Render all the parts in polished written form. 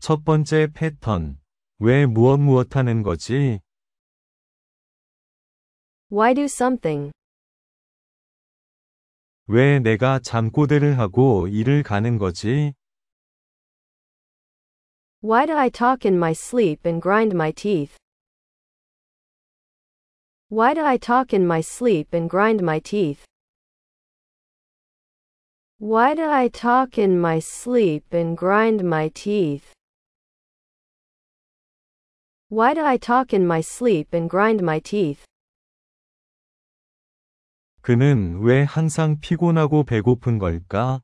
첫 번째 패턴. 왜 무엇 하는 거지? Why do something? 왜 내가 잠꼬대를 하고 일을 가는 거지? Why do I talk in my sleep and grind my teeth? Why do I talk in my sleep and grind my teeth? Why do I talk in my sleep and grind my teeth? Why do I talk in my sleep and grind my teeth? 그는 왜 항상 피곤하고 배고픈 걸까?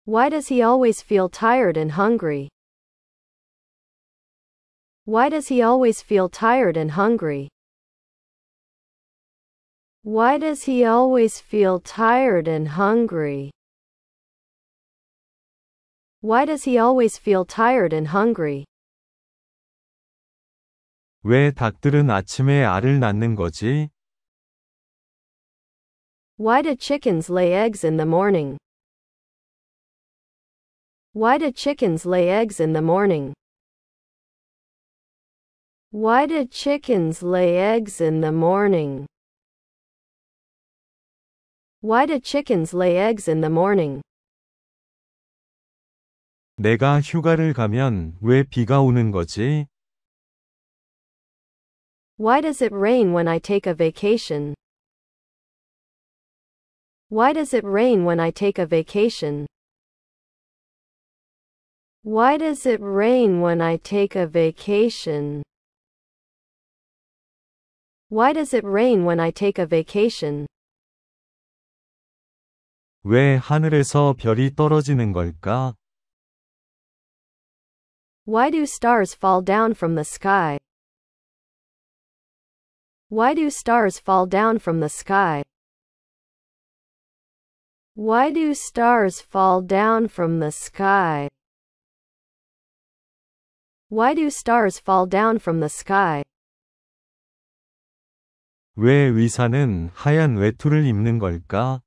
Why does he always feel tired and hungry? Why does he always feel tired and hungry? Why does he always feel tired and hungry? Why does he always feel tired and hungry? 왜 닭들은 아침에 알을 낳는 거지? Why do chickens lay eggs in the morning? Why do chickens lay eggs in the morning? Why do chickens lay eggs in the morning? Why do chickens lay eggs in the morning? 내가 휴가를 가면 왜 비가 오는 거지? Why does it rain when I take a vacation? Why does it rain when I take a vacation? Why does it rain when I take a vacation? Why does it rain when I take a vacation? 왜 하늘에서 별이 떨어지는 걸까? Why do stars fall down from the sky? Why do stars fall down from the sky? Why do stars fall down from the sky? Why do stars fall down from the sky? 왜 의사는 하얀 외투를 입는 걸까?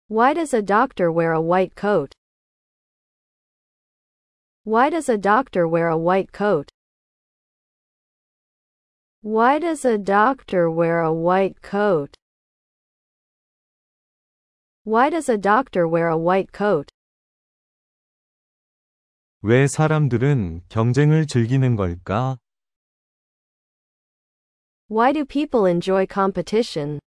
Why does a doctor wear a white coat? Why does a doctor wear a white coat? Why does a doctor wear a white coat? Why does a doctor wear a white coat? 왜 사람들은 경쟁을 즐기는 걸까? Why do people enjoy competition?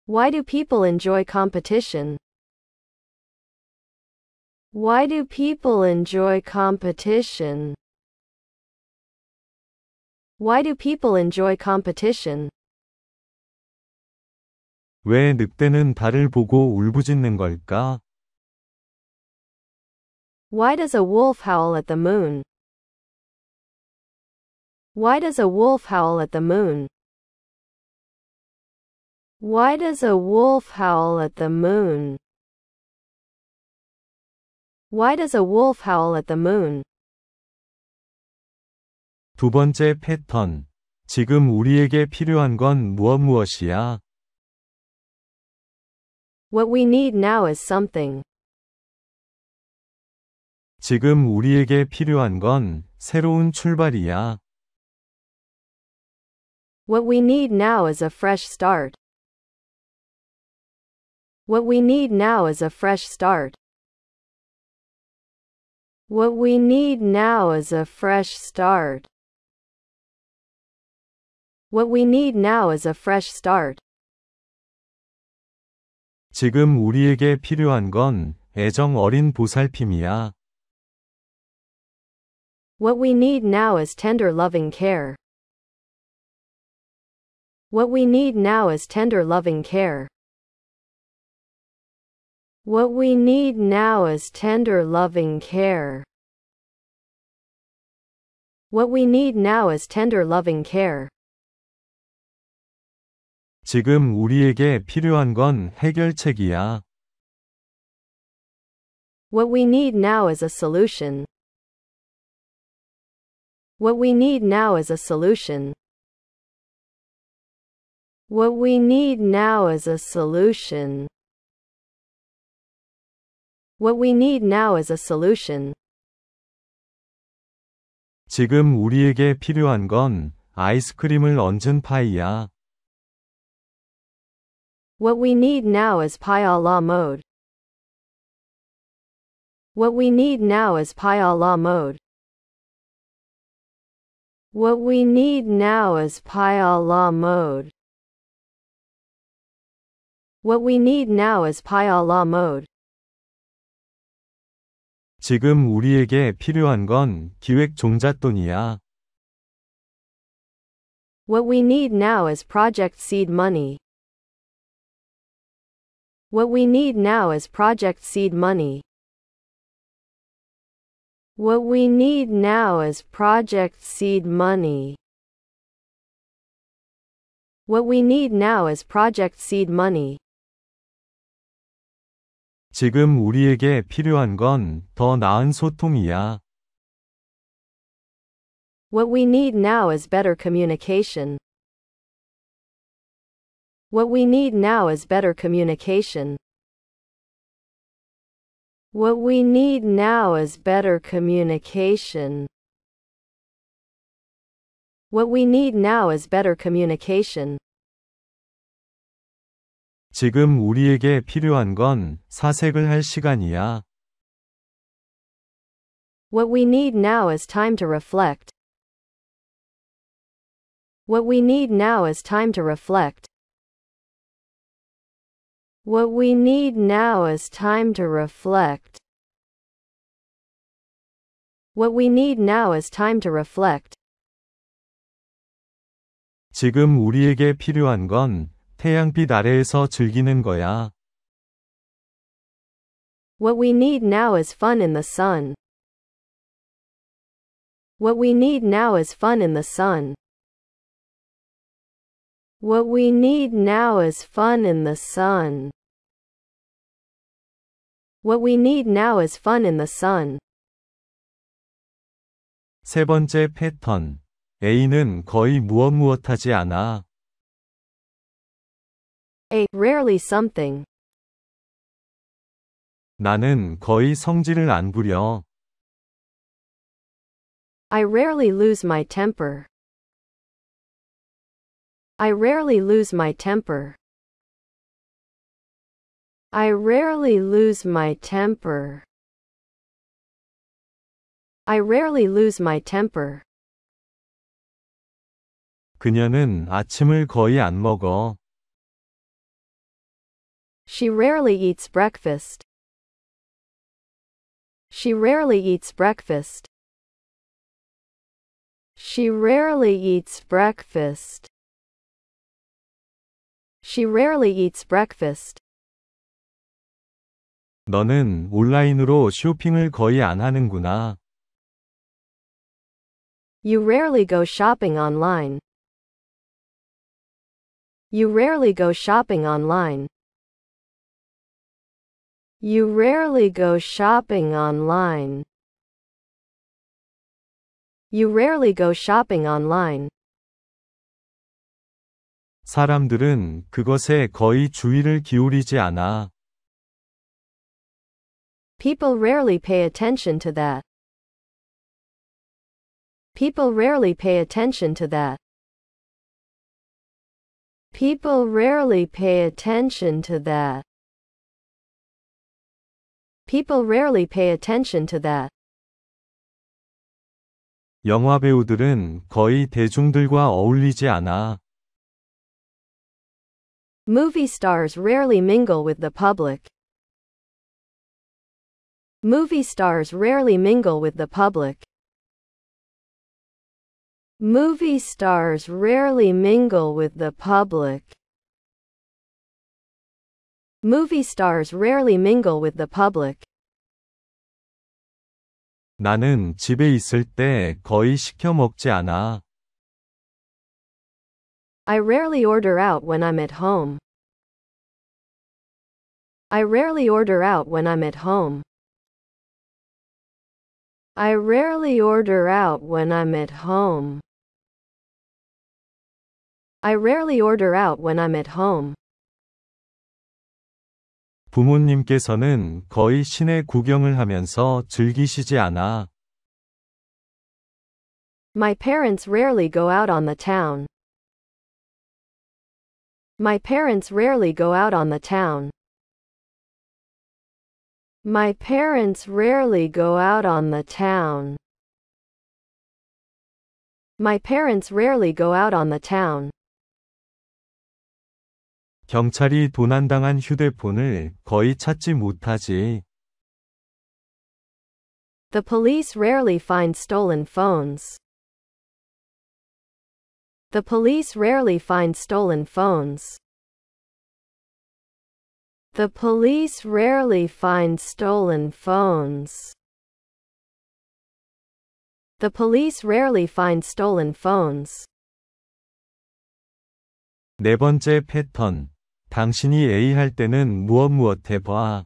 Why do people enjoy competition? Why do people enjoy competition? Why do people enjoy competition? 왜 늑대는 달을 보고 울부짖는 걸까? Why does a wolf howl at the moon? Why does a wolf howl at the moon? Why does a wolf howl at the moon? Why does a wolf howl at the moon? 두 번째 패턴. 지금 우리에게 필요한 건 무엇이야? What we need now is something. 지금 우리에게 필요한 건 새로운 출발이야. What we need now is a fresh start. What we need now is a fresh start. What we need now is a fresh start. What we need now is a fresh start. 지금 우리에게 필요한 건 애정 어린 보살핌이야. What we need now is tender loving care. What we need now is tender loving care. What we need now is tender loving care. What we need now is tender loving care. 지금 우리에게 필요한 건 해결책이야. What we need now is a solution. What we need now is a solution. What we need now is a solution. What we need now is a solution. 지금 우리에게 필요한 건 아이스크림을 얹은 파이야. What we need now is pie a la mode. What we need now is pie a la mode. What we need now is pie a la mode. What we need now is pie a la mode. 지금 우리에게 필요한 건 기획 종잣돈이야. What we need now is project seed money. What we need now is project seed money. What we need now is project seed money. What we need now is project seed money. 지금 우리에게 필요한 건 더 나은 소통이야. What we need now is better communication. What we need now is better communication. What we need now is better communication. What we need now is better communication. 지금 우리에게 필요한 건 사색을 할 시간이야. What we need now is time to reflect. What we need now is time to reflect. What we need now is time to reflect. What we need now is time to reflect. 지금 우리에게 필요한 건 태양빛 아래에서 즐기는 거야. What we need now is fun in the sun. What we need now is fun in the sun. What we need now is fun in the sun. What we need now is fun in the sun. 세 번째 패턴. A는 거의 무엇하지 않아. A. Rarely something. 나는 거의 성질을 안 부려. I rarely lose my temper. I rarely lose my temper. I rarely lose my temper. I rarely lose my temper. 그녀는 아침을 거의 안 먹어. She rarely eats breakfast. She rarely eats breakfast. She rarely eats breakfast. She rarely eats breakfast. 너는 온라인으로 쇼핑을 거의 안 하는구나. You rarely go shopping online. You rarely go shopping online. You rarely go shopping online. You rarely go shopping online. 사람들은 그것에 거의 주의를 기울이지 않아. People rarely pay attention to that. People rarely pay attention to that. People rarely pay attention to that. People rarely pay attention to that. 영화 배우들은 거의 대중들과 어울리지 않아. Movie stars rarely mingle with the public. Movie stars rarely mingle with the public. Movie stars rarely mingle with the public. Movie stars rarely mingle with the public. 나는 집에 있을 때 거의 시켜 먹지 않아. I rarely order out when I'm at home. I rarely order out when I'm at home. I rarely order out when I'm at home. I rarely order out when I'm at home. 부모님께서는 거의 시내 구경을 하면서 즐기시지 않아. My parents rarely go out on the town. My parents rarely go out on the town. My parents rarely go out on the town. My parents rarely go out on the town. 경찰이 도난당한 휴대폰을 거의 찾지 못하지. The police rarely find stolen phones. The police rarely find stolen phones. The police rarely find stolen phones. The police rarely find stolen phones. 네 번째 패턴. 당신이 A 할 때는 무엇 해봐.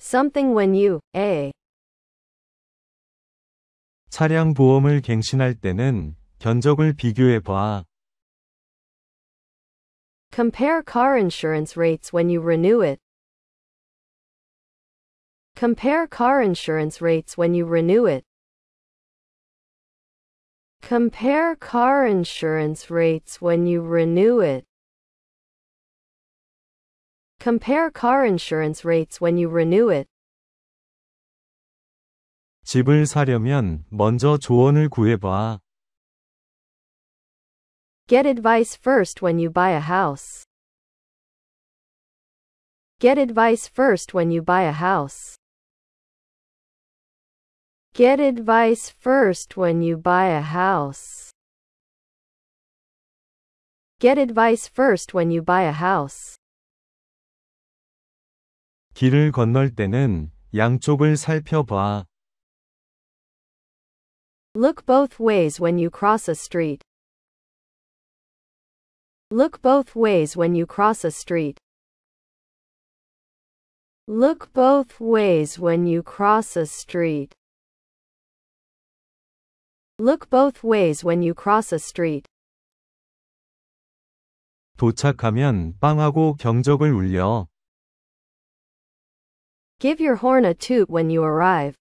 Something when you, A. 차량 보험을 갱신할 때는 견적을 비교해봐. Compare car insurance rates when you renew it. Compare car insurance rates when you renew it. Compare car insurance rates when you renew it. Compare car insurance rates when you renew it. 집을 사려면 먼저 조언을 구해봐. Get advice first when you buy a house. Get advice first when you buy a house. Get advice first when you buy a house. Get advice first when you buy a house. 길을 건널 때는 양쪽을 살펴봐. Look both ways when you cross a street. Look both ways when you cross a street. Look both ways when you cross a street. Look both ways when you cross a street. 도착하면 빵하고 경적을 울려. Give your horn a toot when you arrive.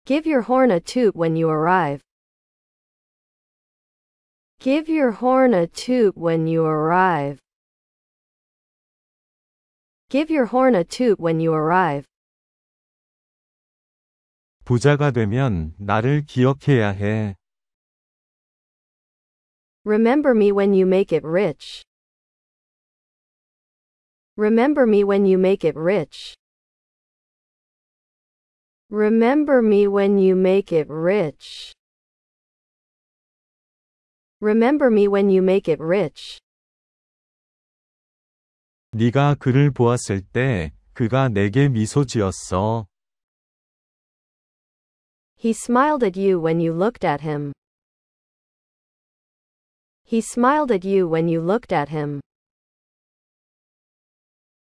Give your horn a toot when you arrive. Give your horn a toot when you arrive. Give your horn a toot when you arrive. 부자가 되면 나를 기억해야 해. Remember me when you make it rich. Remember me when you make it rich. Remember me when you make it rich. Remember me when you make it rich. 네가 그를 보았을 때 그가 내게 미소 지었어. He smiled at you when you looked at him. He smiled at you when you looked at him.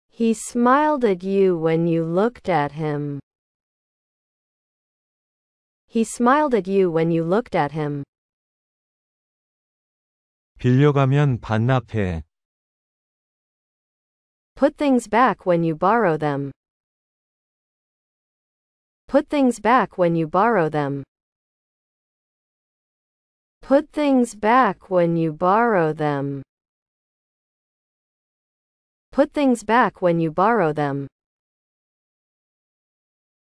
He smiled at you when you looked at him. He smiled at you when you looked at him. 빌려가면 반납해. Put things back when you borrow them. Put things back when you borrow them. Put things back when you borrow them. Put things back when you borrow them.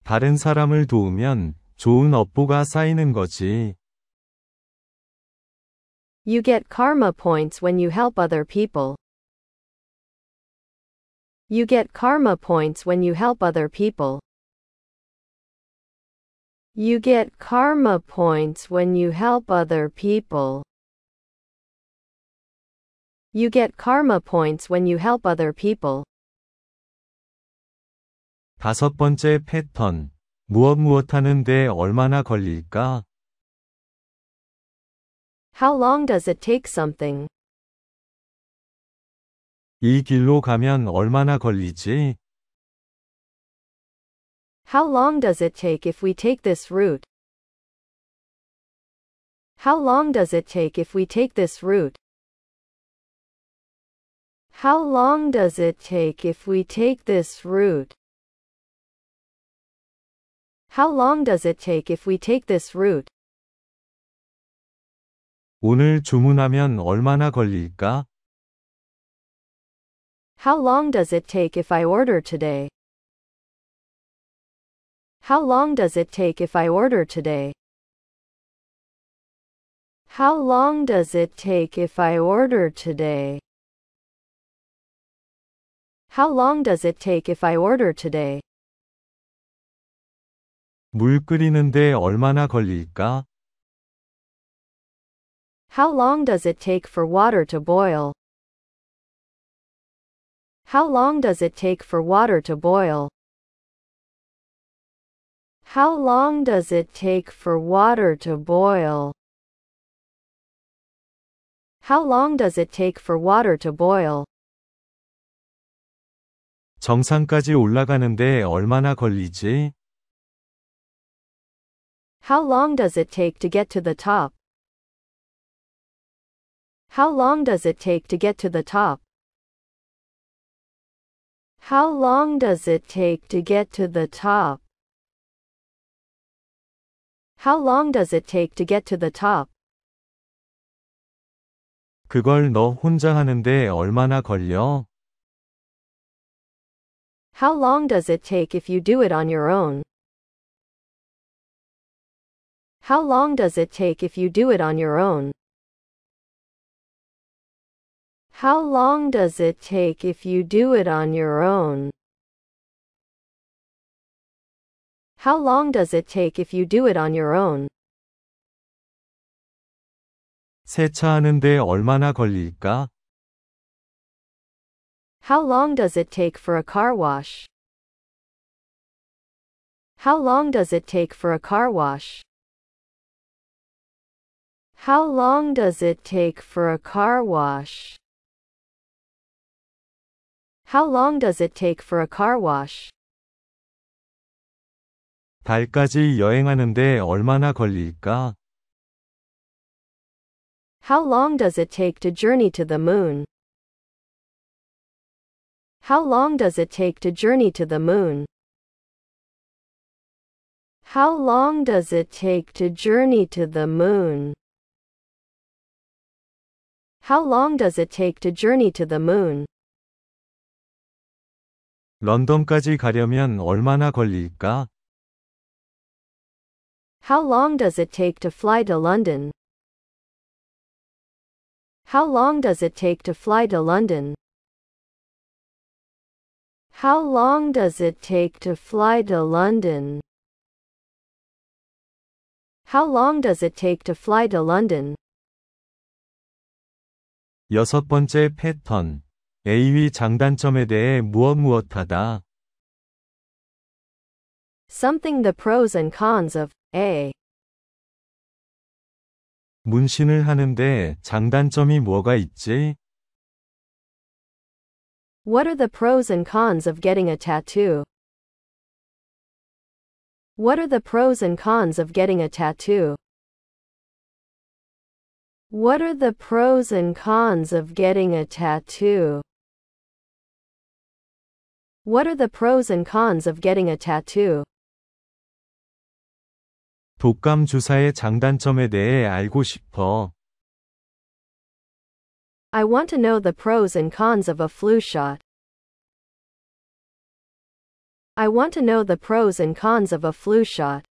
다른 사람을 도우면 좋은 업보가 쌓이는 거지. You get karma points when you help other people. You get karma points when you help other people. You get karma points when you help other people. You get karma points when you help other people. 다섯 번째 패턴. 무엇 하는데 얼마나 걸릴까? How long does it take something? 이 길로 가면 얼마나 걸리지? How long does it take if we take this route? How long does it take if we take this route? How long does it take if we take this route? How long does it take if we take this route? 오늘 주문하면 얼마나 걸릴까? How long does it take if I order today? How long does it take if I order today? How long does it take if I order today? How long does it take if I order today? 물 끓이는데 얼마나 걸릴까? How long does it take for water to boil? How long does it take for water to boil? How long does it take for water to boil? How long does it take for water to boil? 정상까지 올라가는데 얼마나 걸리지? How long does it take to get to the top? How long does it take to get to the top? How long does it take to get to the top? How long does it take to get to the top? 그걸 너 혼자 하는데 얼마나 걸려? How long does it take if you do it on your own? How long does it take if you do it on your own? How long does it take if you do it on your own? How long does it take if you do it on your own? 세차하는데 얼마나 걸릴까? How long does it take for a car wash? How long does it take for a car wash? How long does it take for a car wash? How long does it take for a car wash? 달까지 여행하는데 얼마나 걸릴까? How long does it take to journey to the moon? How long does it take to journey to the moon? How long does it take to journey to the moon? How long does it take to journey to the moon? 런던까지 가려면 얼마나 걸릴까? How long does it take to fly to London? How long does it take to fly to London? How long does it take to fly to London? How long does it take to fly to London? 여섯 번째 패턴. A위 장단점에 대해 무엇하다. Something the pros and cons of A. 문신을 하는데 장단점이 뭐가 있지? What are the pros and cons of getting a tattoo? What are the pros and cons of getting a tattoo? What are the pros and cons of getting a tattoo? What are the pros and cons of getting a tattoo? 독감 주사의 장단점에 대해 알고 싶어. I want to know the pros and cons of a flu shot. I want to know the pros and cons of a flu shot.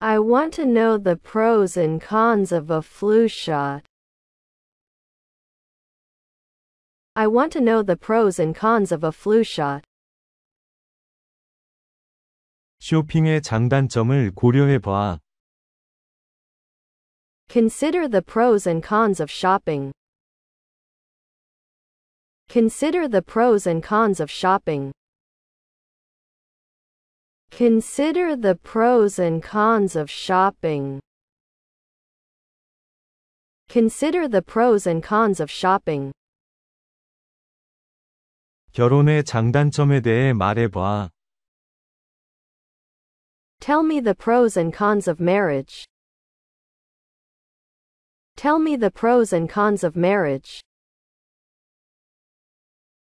I want to know the pros and cons of a flu shot. I want to know the pros and cons of a flu shot. 쇼핑의 장단점을 고려해봐. Consider the pros and cons of shopping. Consider the pros and cons of shopping. Consider the pros and cons of shopping. Consider the pros and cons of shopping. 결혼의 장단점에 대해 말해봐. Tell me the pros and cons of marriage. Tell me the pros and cons of marriage.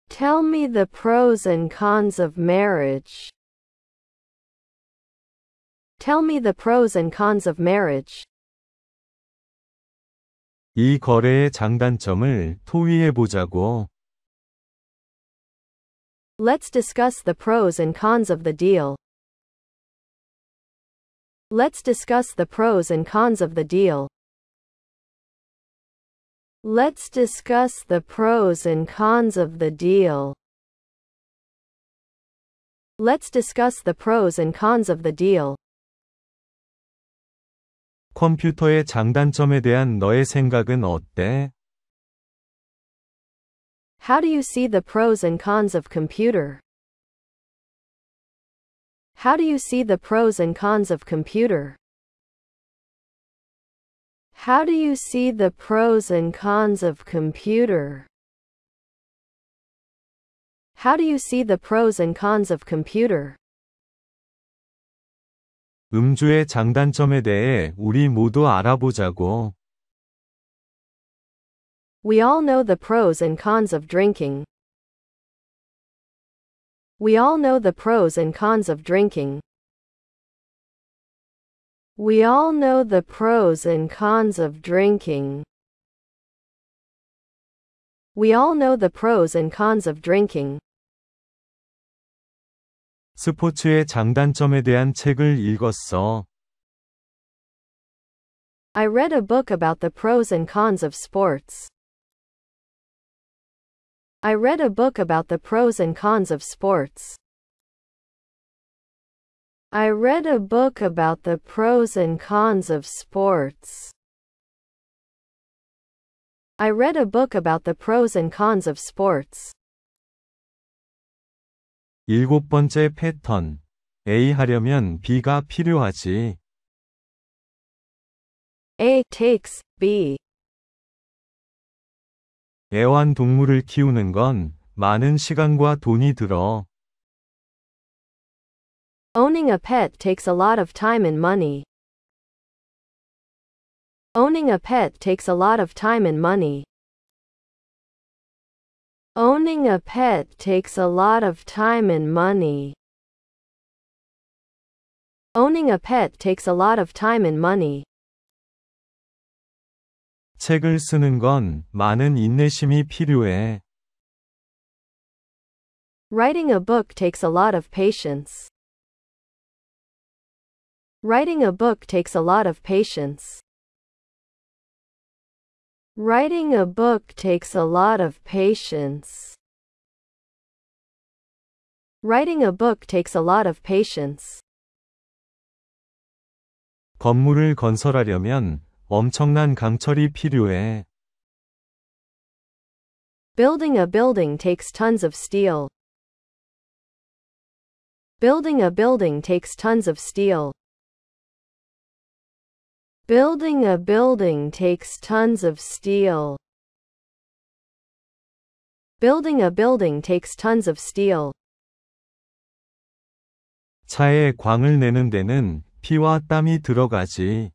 Tell me the pros and cons of marriage. Tell me the pros and cons of marriage. 이 거래의 장단점을 토의해 보자고. Let's discuss the pros and cons of the deal. Let's discuss the pros and cons of the deal. Let's discuss the pros and cons of the deal. Let's discuss the pros and cons of the deal. 컴퓨터의 장단점에 대한 너의 생각은 어때? How do you see the pros and cons of computer? How do you see the pros and cons of computer? How do you see the pros and cons of computer? How do you see the pros and cons of computer? 음주의 장단점에 대해 우리 모두 알아보자고. We all know the pros and cons of drinking. We all know the pros and cons of drinking. We all know the pros and cons of drinking. We all know the pros and cons of drinking. 스포츠의 장단점에 대한 책을 읽었어. I read a book about the pros and cons of sports. I read a book about the pros and cons of sports. I read a book about the pros and cons of sports. I read a book about the pros and cons of sports. 일곱 번째 패턴. A 하려면 B가 필요하지. A takes B. 애완동물을 키우는 건 많은 시간과 돈이 들어. Owning a pet takes a lot of time and money. Owning a pet takes a lot of time and money. Owning a pet takes a lot of time and money. Owning a pet takes a lot of time and money. 책을 쓰는 건 많은 인내심이 필요해. Writing a book takes a lot of patience. Writing a book takes a lot of patience. Writing a book takes a lot of patience. Writing a book takes a lot of patience. 건물을 건설하려면 엄청난 강철이 필요해. Building a building takes tons of steel. Building a building takes tons of steel. Building a building takes tons of steel. Building a building takes tons of steel. 차에 광을 내는 데는 피와 땀이 들어가지.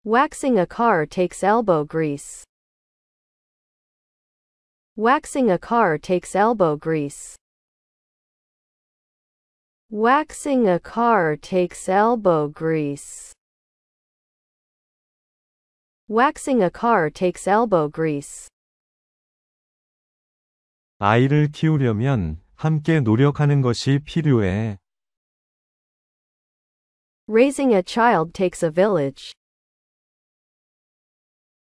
Waxing a car takes elbow grease. Waxing a car takes elbow grease. Waxing a car takes elbow grease. Waxing a car takes elbow grease. 아이를 키우려면 함께 노력하는 것이 필요해. Raising a child takes a village.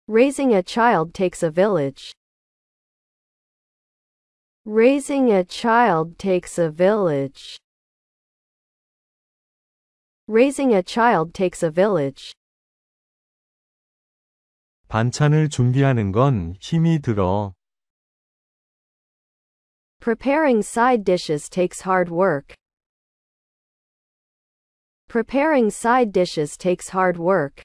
Raising a child takes a village. Raising a child takes a village. Raising a child takes a village. 반찬을 준비하는 건 힘이 들어. Preparing side dishes takes hard work. Preparing side dishes takes hard work.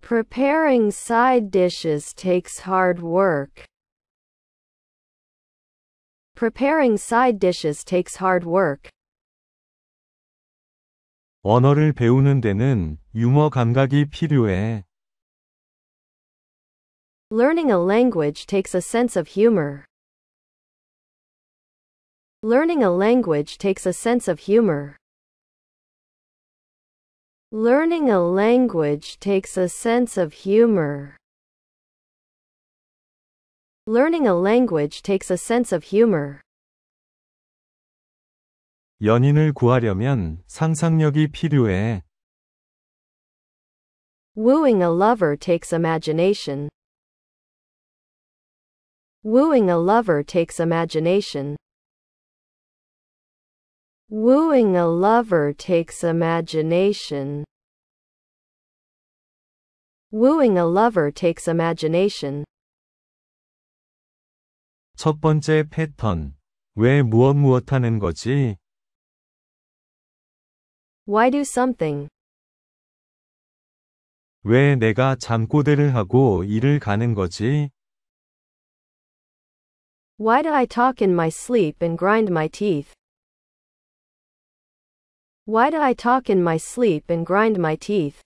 Preparing side dishes takes hard work. Preparing side dishes takes hard work. 언어를 배우는 데는 유머 감각이 필요해. Learning a language takes a sense of humor. Learning a language takes a sense of humor. Learning a language takes a sense of humor. Learning a language takes a sense of humor. 연인을 구하려면 상상력이 필요해. Wooing a lover takes imagination. Wooing a lover takes imagination. Wooing a lover takes imagination. Wooing a lover takes imagination. 첫 번째 패턴. 왜 무엇 하는 거지? Why do something? 왜 내가 잠꼬대를 하고 일을 가는 거지? Why do I talk in my sleep and grind my teeth? Why do I talk in my sleep and grind my teeth?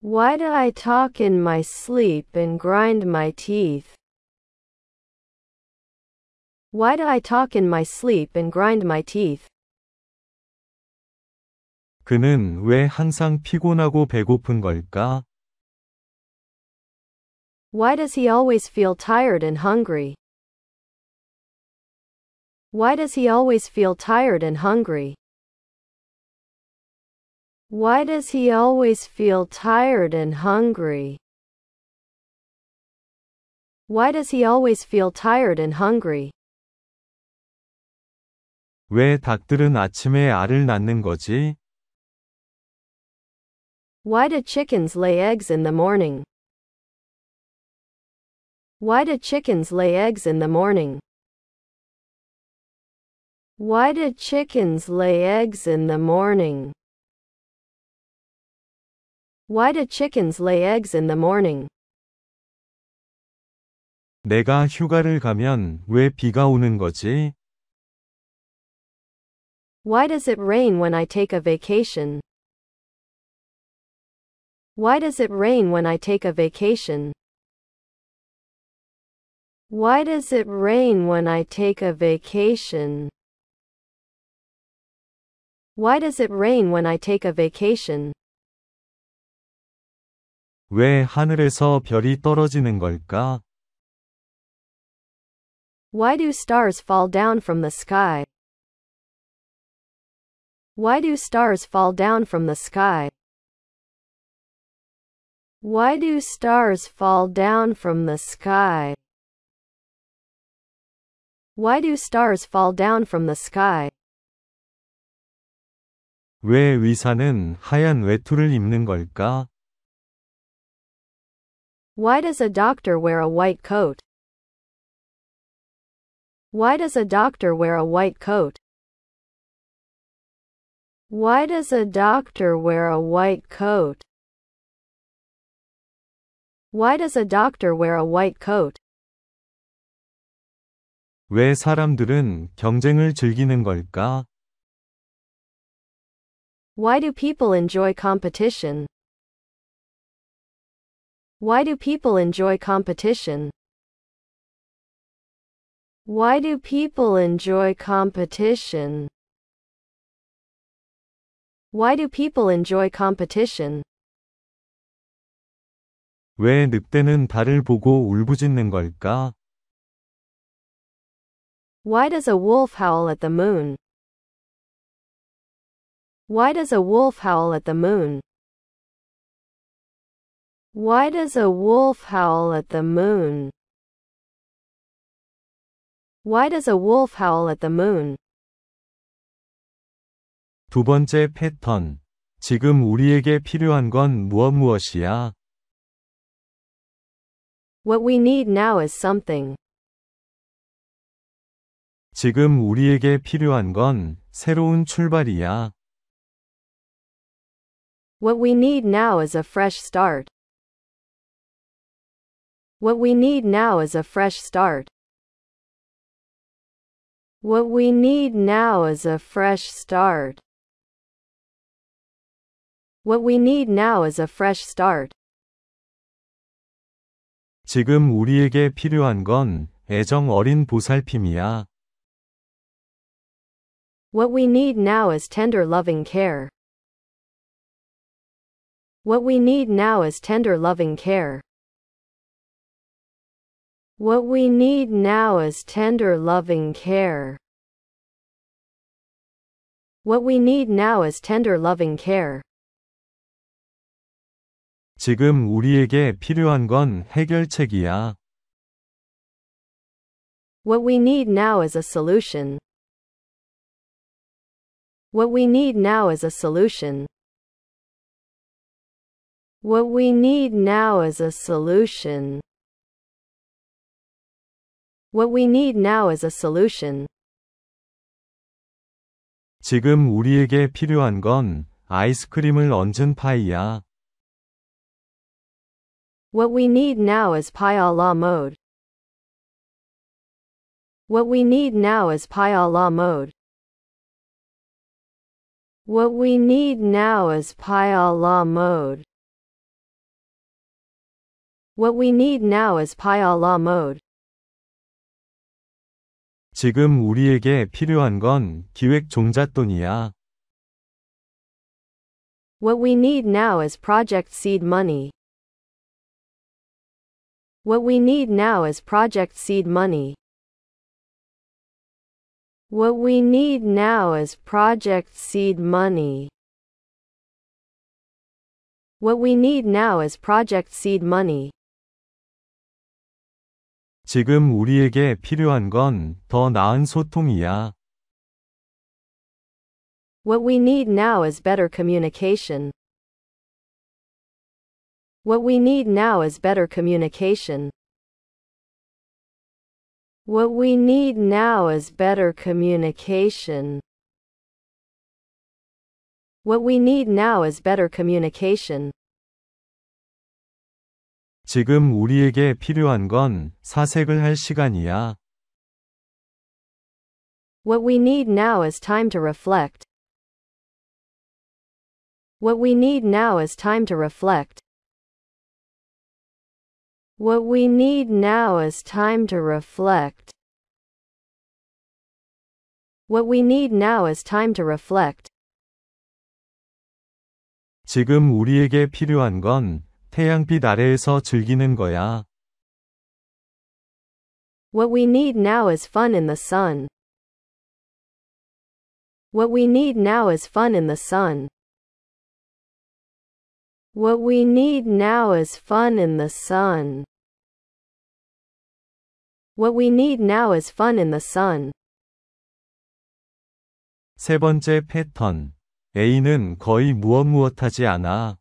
Why do I talk in my sleep and grind my teeth? Why do I talk in my sleep and grind my teeth? 그는 왜 항상 피곤하고 배고픈 걸까? Why does he always feel tired and hungry? Why does he always feel tired and hungry? Why does he always feel tired and hungry? Why does he always feel tired and hungry? 왜 닭들은 아침에 알을 낳는 거지? Why do chickens lay eggs in the morning? Why do chickens lay eggs in the morning? Why do chickens lay eggs in the morning? Why do chickens lay eggs in the morning? 내가 휴가를 가면 왜 비가 오는 거지? Why does it rain when I take a vacation? Why does it rain when I take a vacation? Why does it rain when I take a vacation? Why does it rain when I take a vacation? 왜 하늘에서 별이 떨어지는 걸까? Why do stars fall down from the sky? Why do stars fall down from the sky? Why do stars fall down from the sky? Why do stars fall down from the sky? 왜 의사는 하얀 외투를 입는 걸까? Why does a doctor wear a white coat? Why does a doctor wear a white coat? Why does a doctor wear a white coat? Why does a doctor wear a white coat? 왜 사람들은 경쟁을 즐기는 걸까? Why do people enjoy competition? Why do people enjoy competition? Why do people enjoy competition? Why do people enjoy competition? 왜 늑대는 달을 보고 울부짖는 걸까? Why does a wolf howl at the moon? Why does a wolf howl at the moon? Why does a wolf howl at the moon? Why does a wolf howl at the moon? 두 번째 패턴. 지금 우리에게 필요한 건 무엇이야? What we need now is something. 지금 우리에게 필요한 건 새로운 출발이야. What we need now is a fresh start. What we need now is a fresh start. What we need now is a fresh start. What we need now is a fresh start. 지금 우리에게 필요한 건 애정 어린 보살핌이야. What we need now is tender loving care. What we need now is tender loving care. What we need now is tender loving care. What we need now is tender loving care. 지금 우리에게 필요한 건 해결책이야. What we need now is a solution. What we need now is a solution. What we need now is a solution. What we need now is a solution. 지금 우리에게 필요한 건 아이스크림을 얹은 파이야. What we need now is pie a la mode. What we need now is pie a la mode. What we need now is pie a la mode. What we need now is pie a la mode. 지금 우리에게 필요한 건 기획 종잣돈이야. What we need now is project seed money. What we need now is project seed money. What we need now is project seed money. What we need now is project seed money. 지금 우리에게 필요한 건 더 나은 소통이야. What we need now is better communication. What we need now is better communication. What we need now is better communication. What we need now is better communication. 지금 우리에게 필요한 건 사색을 할 시간이야. What we need now is time to reflect. What we need now is time to reflect. What we need now is time to reflect. What we need now is time to reflect. 지금 우리에게 필요한 건 태양빛 아래에서 즐기는 거야. What we need now is fun in the sun. What we need now is fun in the sun. What we need now is fun in the sun. What we need now is fun in the sun. 세 번째 패턴. A는 거의 무엇하지 않아.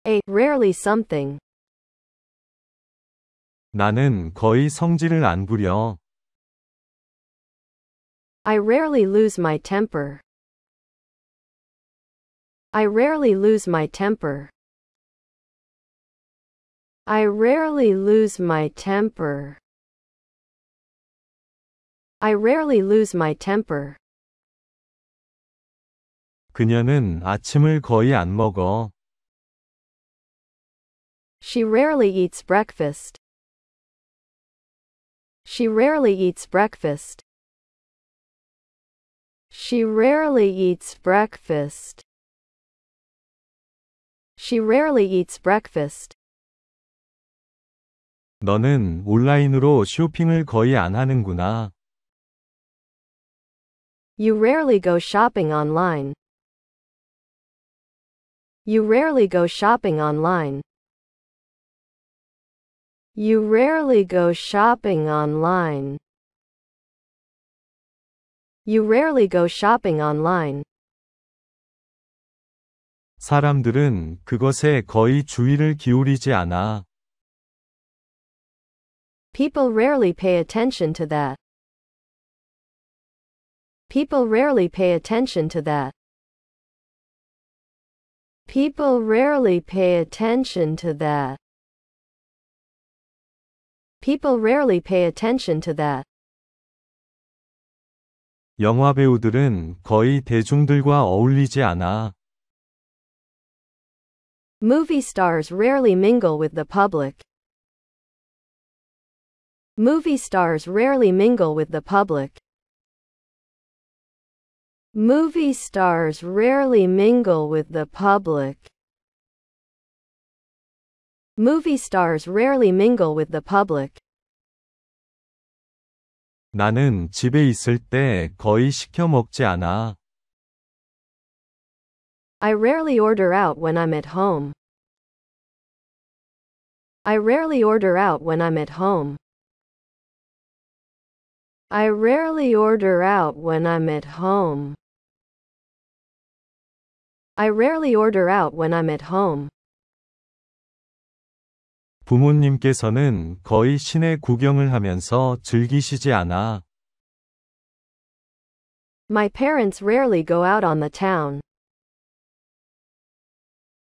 A. Rarely something. 나는 거의 성질을 안 부려. I rarely lose my temper. I rarely lose my temper. I rarely lose my temper. I rarely lose my temper. 그녀는 아침을 거의 안 먹어. She rarely eats breakfast. She rarely eats breakfast. She rarely eats breakfast. She rarely eats breakfast. 너는 온라인으로 쇼핑을 거의 안 하는구나. You rarely go shopping online. You rarely go shopping online. You rarely go shopping online. You rarely go shopping online. 사람들은 그것에 거의 주의를 기울이지 않아. People rarely pay attention to that. People rarely pay attention to that. People rarely pay attention to that. People rarely pay attention to that. 영화 배우들은 거의 대중들과 어울리지 않아. Movie stars rarely mingle with the public. Movie stars rarely mingle with the public. Movie stars rarely mingle with the public. Movie stars rarely mingle with the public. 나는 집에 있을 때 거의 시켜 먹지 않아. I rarely order out when I'm at home. I rarely order out when I'm at home. I rarely order out when I'm at home. I rarely order out when I'm at home. 부모님께서는 거의 시내 구경을 하면서 즐기시지 않아. My parents rarely go out on the town.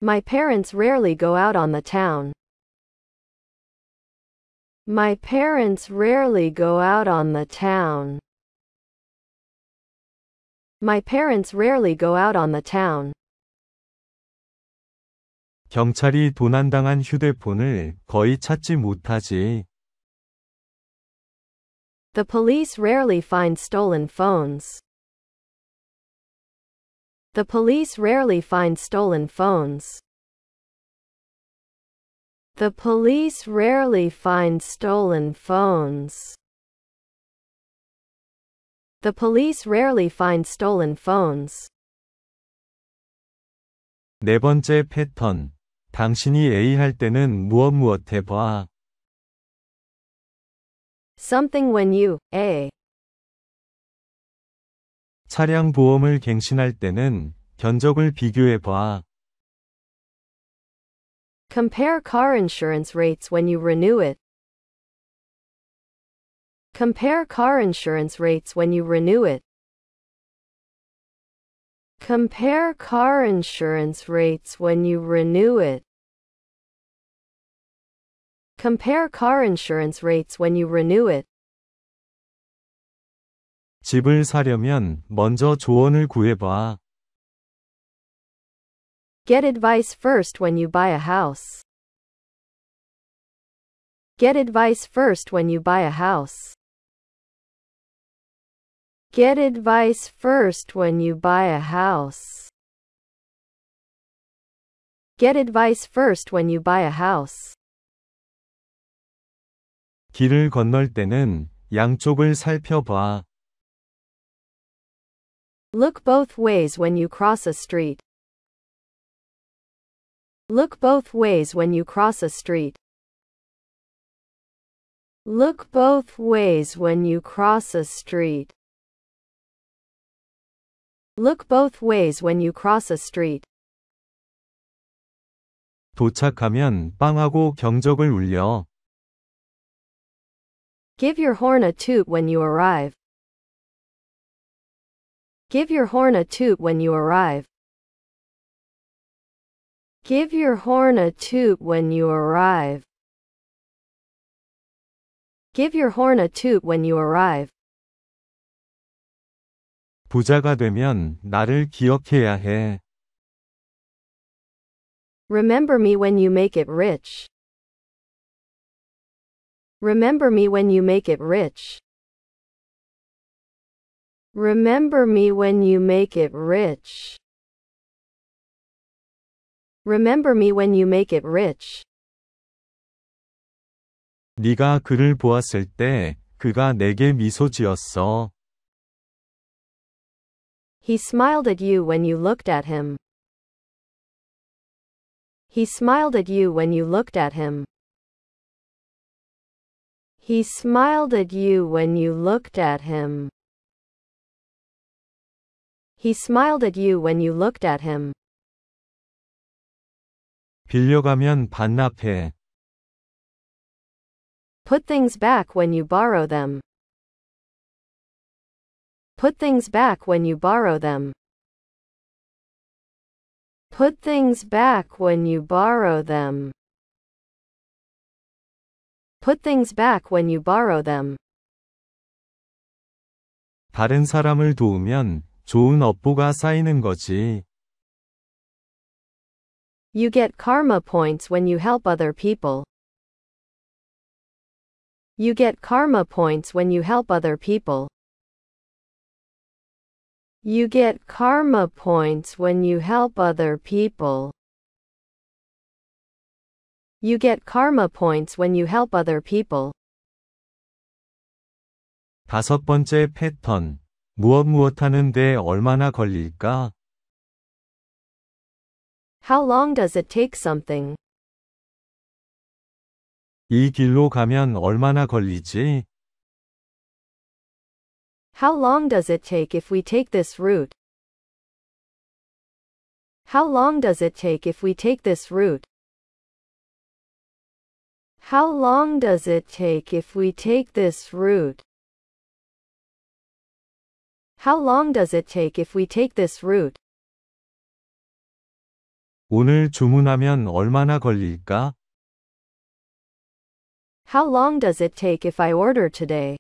My parents rarely go out on the town. My parents rarely go out on the town. My parents rarely go out on the town. 경찰이 도난당한 휴대폰을 거의 찾지 못하지. The police rarely find stolen phones. The police rarely find stolen phones. The police rarely find stolen phones. The police rarely find stolen phones. 네 번째 패턴. 당신이 A 할 때는 무엇 해봐. Something when you, A. 차량 보험을 갱신할 때는 견적을 비교해봐. Compare car insurance rates when you renew it. Compare car insurance rates when you renew it. Compare car insurance rates when you renew it. Compare car insurance rates when you renew it. 집을 사려면 먼저 조언을 구해봐. Get advice first when you buy a house. Get advice first when you buy a house. Get advice first when you buy a house. Get advice first when you buy a house. 길을 건널 때는 양쪽을 살펴봐. Look both ways when you cross a street. Look both ways when you cross a street. Look both ways when you cross a street. Look both ways when you cross a street. 도착하면 빵하고 경적을 울려. Give your horn a toot when you arrive. Give your horn a toot when you arrive. Give your horn a toot when you arrive. Give your horn a toot when you arrive. 부자가 되면 나를 기억해야 해. Remember me when you make it rich. Remember me when you make it rich. Remember me when you make it rich. Remember me when you make it rich. 네가 그를 보았을 때 그가 내게 미소 지었어. He smiled at you when you looked at him. He smiled at you when you looked at him. He smiled at you when you looked at him. He smiled at you when you looked at him. 빌려가면 반납해. Put things back when you borrow them. Put things back when you borrow them. Put things back when you borrow them. Put things back when you borrow them. 다른 사람을 도우면 좋은 업보가 쌓이는 거지. You get karma points when you help other people. You get karma points when you help other people. You get karma points when you help other people. You get karma points when you help other people. 다섯 번째 패턴. 무엇 하는데 얼마나 걸릴까? How long does it take something? 이 길로 가면 얼마나 걸리지? How long does it take if we take this route? How long does it take if we take this route? How long does it take if we take this route? How long does it take if we take this route? 오늘 주문하면 얼마나 걸릴까? How long does it take if I order today?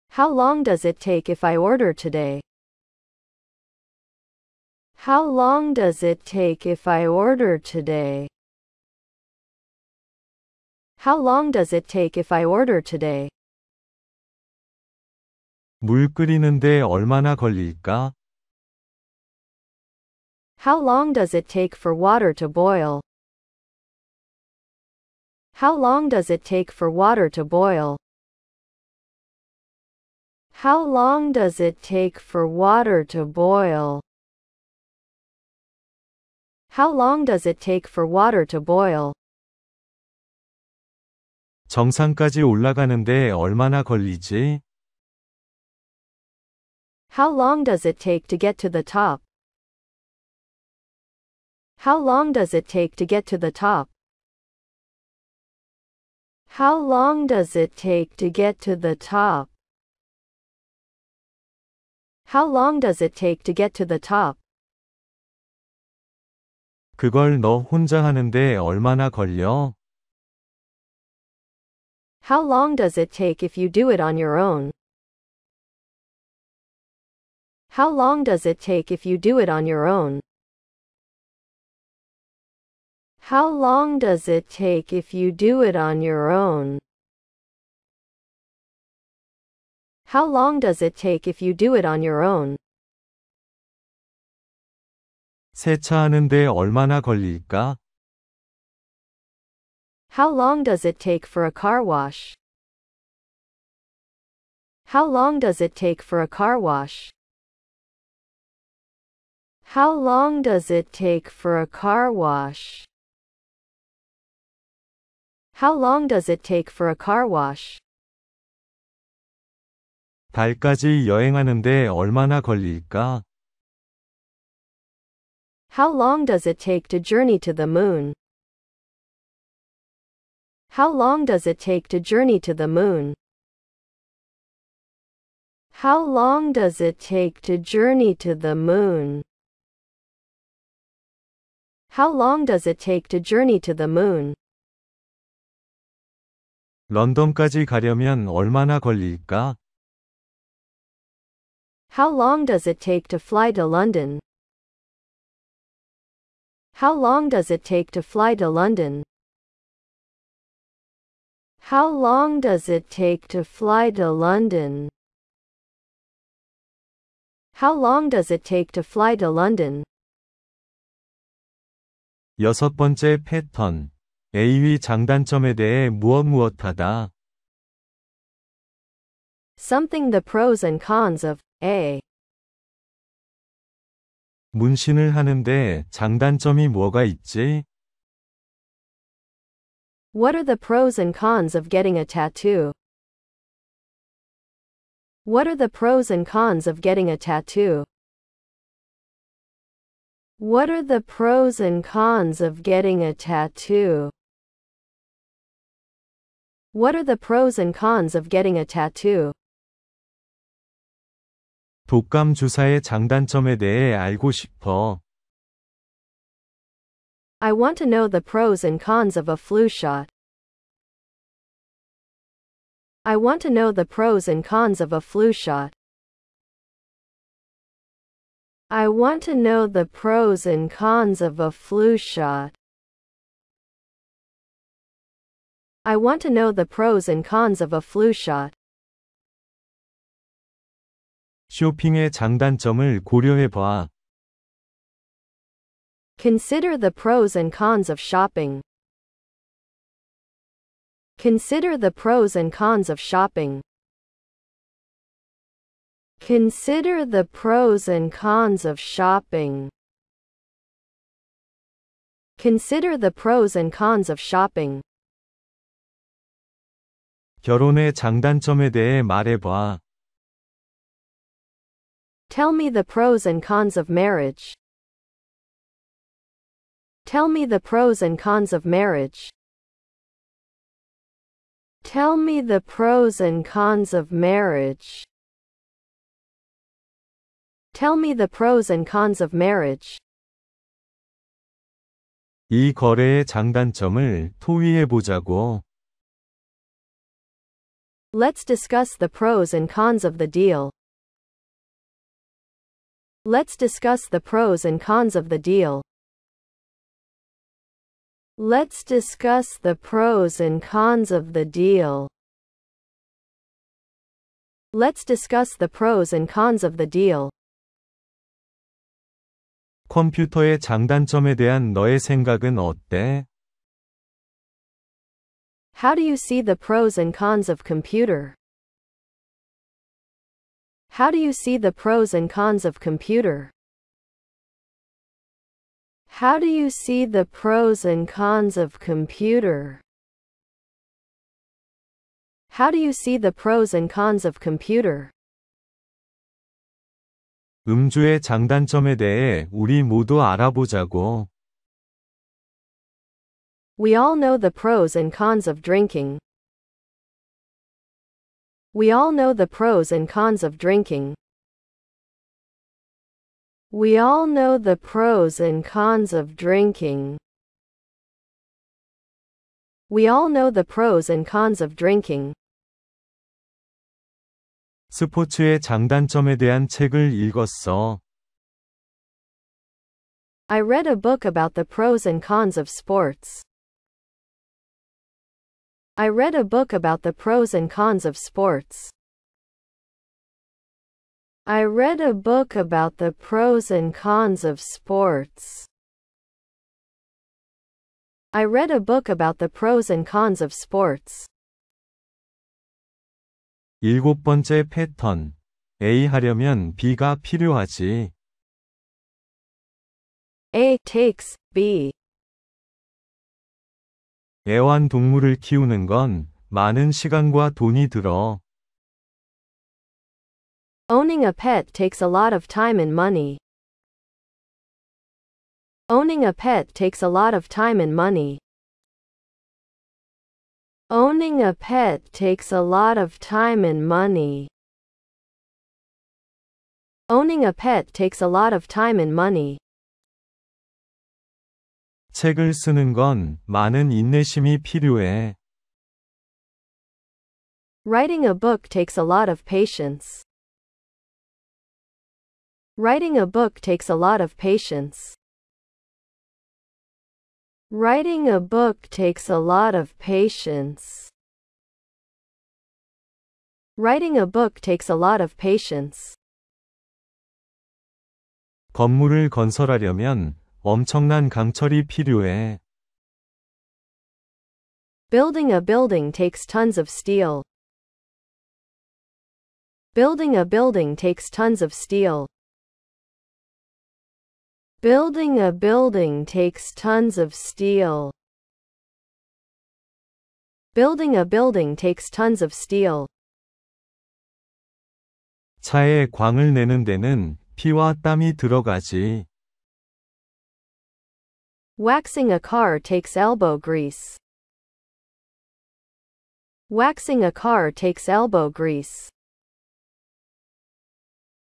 How long does it take if I order today? How long does it take if I order today? How long does it take if I order today? 물 끓이는데 얼마나 걸릴까? How long does it take for water to boil? How long does it take for water to boil? How long does it take for water to boil? How long does it take for water to boil? 정상까지 올라가는데 얼마나 걸리지? How long does it take to get to the top? How long does it take to get to the top? How long does it take to get to the top? How long does it take to get to the top? 그걸 너 혼자 하는데 얼마나 걸려? How long does it take if you do it on your own? How long does it take if you do it on your own? How long does it take if you do it on your own? How long does it take if you do it on your own? 세차하는데 얼마나 걸릴까? How long does it take for a car wash? How long does it take for a car wash? How long does it take for a car wash? How long does it take for a car wash? 달까지 여행하는데 얼마나 걸릴까? How long does it take to journey to the moon? How long does it take to journey to the moon? How long does it take to journey to the moon? How long does it take to journey to the moon? 런던까지 가려면 얼마나 걸릴까? How long does it take to fly to London? How long does it take to fly to London? How long does it take to fly to London? How long does it take to fly to London? 여섯 번째 패턴. A위 장단점에 대해 무엇하다. Something the pros and cons of A. 문신을 하는데 장단점이 뭐가 있지? What are the pros and cons of getting a tattoo? What are the pros and cons of getting a tattoo? What are the pros and cons of getting a tattoo? What are the pros and cons of getting a tattoo? 독감 주사의 장단점에 대해 알고 싶어. I want to know the pros and cons of a flu shot. I want to know the pros and cons of a flu shot. I want to know the pros and cons of a flu shot. I want to know the pros and cons of a flu shot. 쇼핑의 장단점을 고려해봐. Consider the pros and cons of shopping. Consider the pros and cons of shopping. Consider the pros and cons of shopping. Consider the pros and cons of shopping. 결혼의 장단점에 대해 말해봐. Tell me the pros and cons of marriage. Tell me the pros and cons of marriage. Tell me the pros and cons of marriage. Tell me the pros and cons of marriage. 이 거래의 장단점을 토의해보자고. Let's discuss the pros and cons of the deal. Let's discuss the pros and cons of the deal. Let's discuss the pros and cons of the deal. Let's discuss the pros and cons of the deal. 컴퓨터의 장단점에 대한 너의 생각은 어때? How do you see the pros and cons of computer? How do you see the pros and cons of computer? How do you see the pros and cons of computer? How do you see the pros and cons of computer? 음주의 장단점에 대해 우리 모두 알아보자고. We all know the pros and cons of drinking. We all know the pros and cons of drinking. We all know the pros and cons of drinking. We all know the pros and cons of drinking. 스포츠의 장단점에 대한 책을 읽었어. I read a book about the pros and cons of sports. I read a book about the pros and cons of sports. I read a book about the pros and cons of sports. I read a book about the pros and cons of sports. 일곱 번째 패턴. A 하려면 B가 필요하지. A takes B. 애완동물을 키우는 건 많은 시간과 돈이 들어. Owning a pet takes a lot of time and money. Owning a pet takes a lot of time and money. Owning a pet takes a lot of time and money. Owning a pet takes a lot of time and money. 책을 쓰는 건 많은 인내심이 필요해. Writing a book takes a lot of patience. Writing a book takes a lot of patience. Writing a book takes a lot of patience. Writing a book takes a lot of patience. 건물을 건설하려면 엄청난 강철이 필요해. Building a building takes tons of steel. Building a building takes tons of steel. Building a building takes tons of steel. Building a building takes tons of steel. 차에 광을 내는 데는 피와 땀이 들어가지. Waxing a car takes elbow grease. Waxing a car takes elbow grease.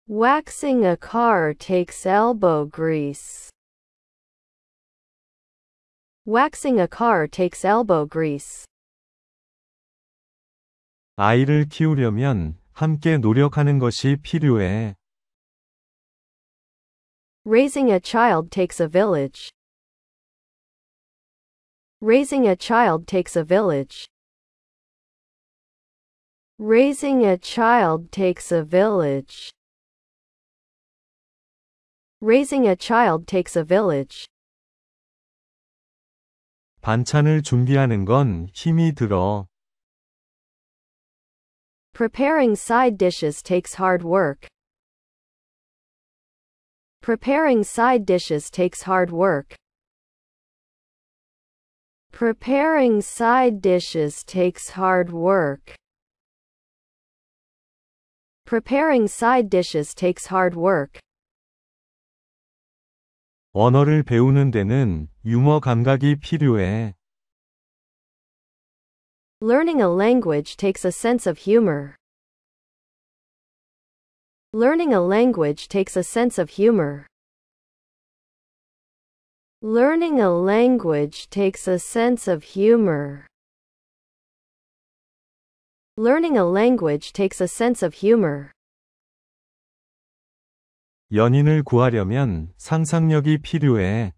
Waxing a car takes elbow grease. Waxing a car takes elbow grease. 아이를 키우려면 함께 노력하는 것이 필요해. Raising a child takes a village. Raising a child takes a village. Raising a child takes a village. Raising a child takes a village. 반찬을 준비하는 건 힘이 들어. Preparing side dishes takes hard work. Preparing side dishes takes hard work. Preparing side dishes takes hard work. Preparing side dishes takes hard work. 언어를 배우는 데는 유머 감각이 필요해. Learning a language takes a sense of humor. Learning a language takes a sense of humor. Learning a language takes a sense of humor. Learning a language takes a sense of humor. 연인을 구하려면 상상력이 필요해.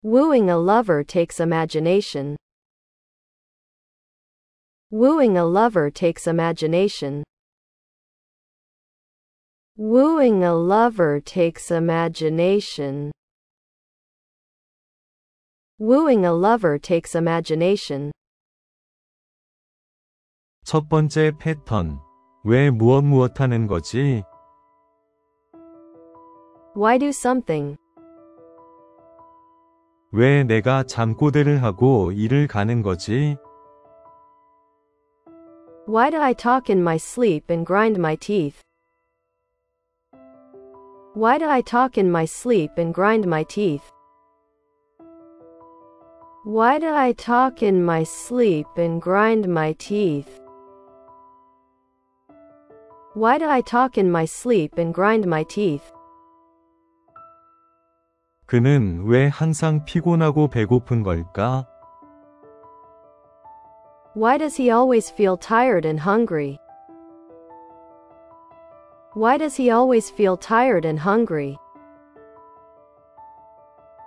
Wooing a lover takes imagination. Wooing a lover takes imagination. Wooing a lover takes imagination. Wooing a lover takes imagination. 첫 번째 패턴. 왜 무엇 하는 거지? Why do something? 왜 내가 잠꼬대를 하고 일을 가는 거지? Why do I talk in my sleep and grind my teeth? Why do I talk in my sleep and grind my teeth? Why do I talk in my sleep and grind my teeth? Why do I talk in my sleep and grind my teeth? 그는 왜 항상 피곤하고 배고픈 걸까? Why does he always feel tired and hungry? Why does he always feel tired and hungry?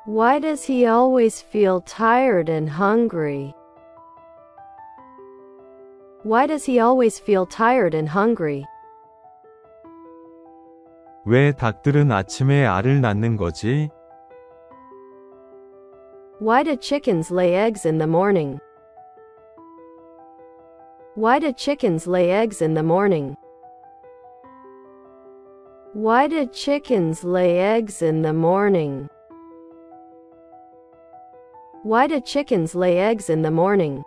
Why does he always feel tired and hungry? Why does he always feel tired and hungry? 왜 닭들은 아침에 알을 낳는 거지? Why do chickens lay eggs in the morning? Why do chickens lay eggs in the morning? Why do chickens lay eggs in the morning? Why do chickens lay eggs in the morning?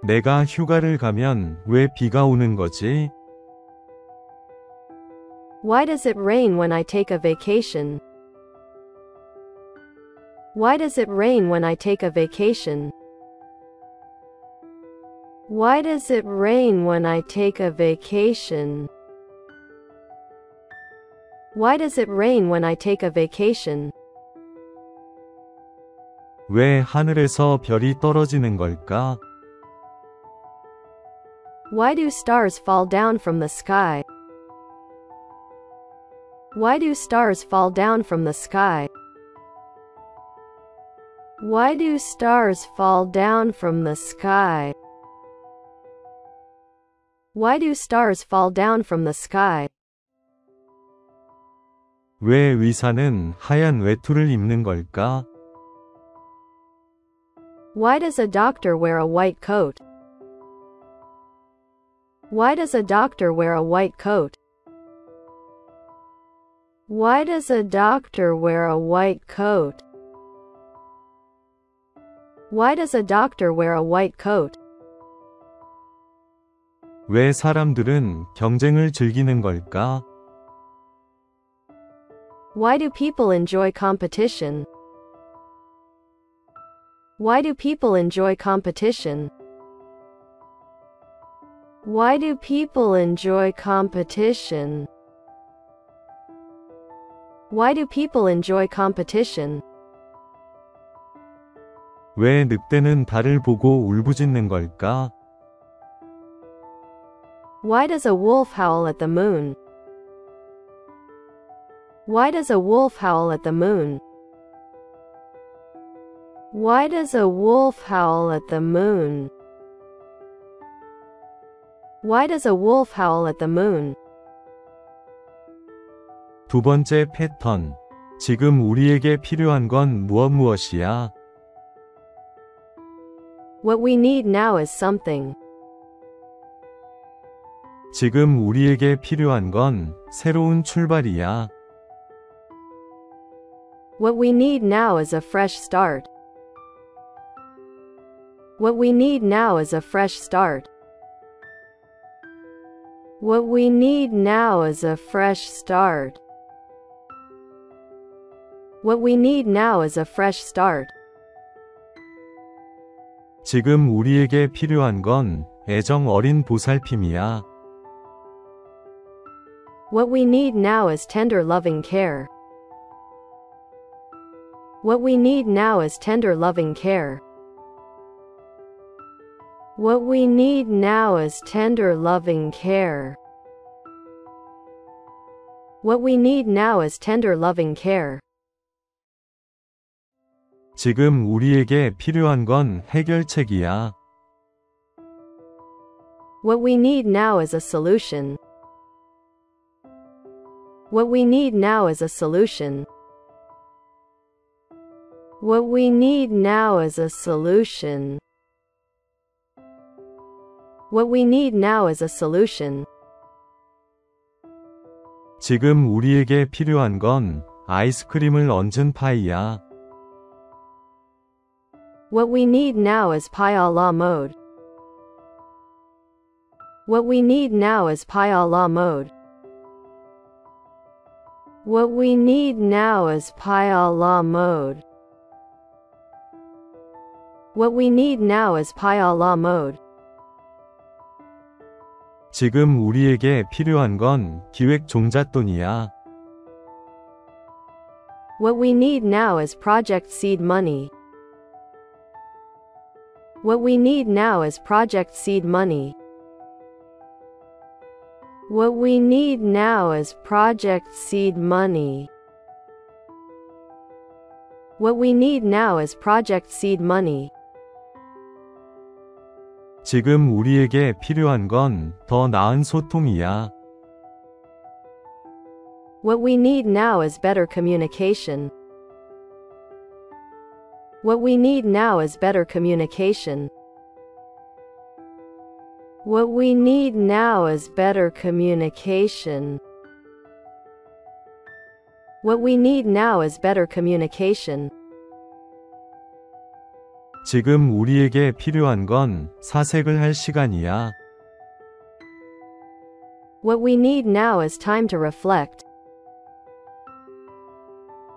내가 휴가를 가면 왜 비가 오는 거지? Why does it rain when I take a vacation? Why does it rain when I take a vacation? Why does it rain when I take a vacation? Why does it rain when I take a vacation? 왜 하늘에서 별이 떨어지는 걸까? Why do stars fall down from the sky? Why do stars fall down from the sky? Why do stars fall down from the sky? Why do stars fall down from the sky? 왜 의사는 하얀 외투를 입는 걸까? Why does a doctor wear a white coat? Why does a doctor wear a white coat? Why does a doctor wear a white coat? Why does a doctor wear a white coat? 왜 사람들은 경쟁을 즐기는 걸까? Why do people enjoy competition? Why do people enjoy competition? Why do people enjoy competition? Why do people enjoy competition? 왜 늑대는 달을 보고 울부짖는 걸까? Why does a wolf howl at the moon? Why does a wolf howl at the moon? Why does a wolf howl at the moon? Why does a wolf howl at the moon? 두 번째 패턴. 지금 우리에게 필요한 건 무엇이야? What we need now is something. 지금 우리에게 필요한 건 새로운 출발이야. What we need now is a fresh start. What we need now is a fresh start. What we need now is a fresh start. What we need now is a fresh start. 지금 우리에게 필요한 건 애정 어린 보살핌이야. What we need now is tender loving care. What we need now is tender loving care. What we need now is tender loving care. What we need now is tender loving care. 지금 우리에게 필요한 건 해결책이야. What we need now is a solution. What we need now is a solution. What we need now is a solution. What we need now is a solution. 지금 우리에게 필요한 건 아이스크림을 얹은 파이야. What we need now is pie a la mode. What we need now is pie a la mode. What we need now is pie a la mode. What we need now is pie a la mode. 지금 우리에게 필요한 건 기획 종잣돈이야. What we need now is project seed money. What we need now is project seed money. What we need now is project seed money. What we need now is project seed money. 지금 우리에게 필요한 건 더 나은 소통이야. What we need now is better communication. What we need now is better communication. What we need now is better communication. What we need now is better communication. 지금 우리에게 필요한 건 사색을 할 시간이야. What we need now is time to reflect.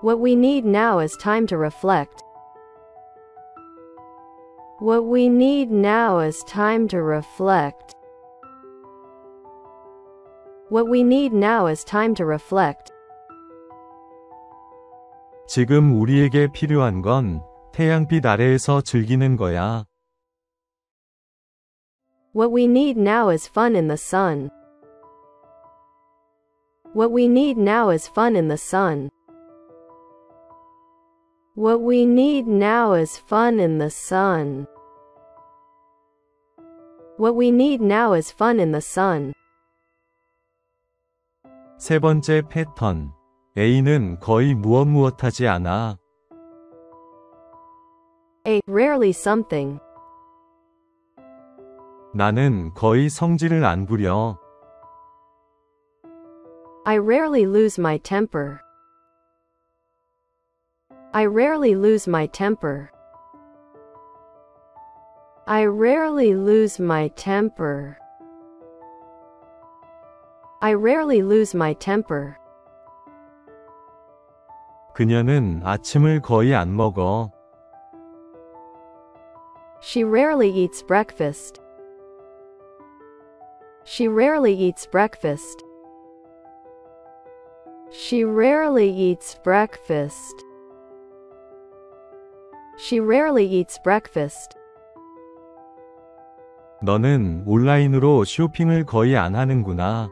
What we need now is time to reflect. What we need now is time to reflect. What we need now is time to reflect. 지금 우리에게 필요한 건 태양빛 아래에서 즐기는 거야. What we need now is fun in the sun. What we need now is fun in the sun. What we need now is fun in the sun. What we need now is fun in the sun. 세 번째 패턴. A는 거의 무엇하지 않아. A. Rarely something. 나는 거의 성질을 안 부려. I rarely lose my temper. I rarely lose my temper. I rarely lose my temper. I rarely lose my temper. 그녀는 아침을 거의 안 먹어. She rarely eats breakfast. She rarely eats breakfast. She rarely eats breakfast. She rarely eats breakfast. 너는 온라인으로 쇼핑을 거의 안 하는구나.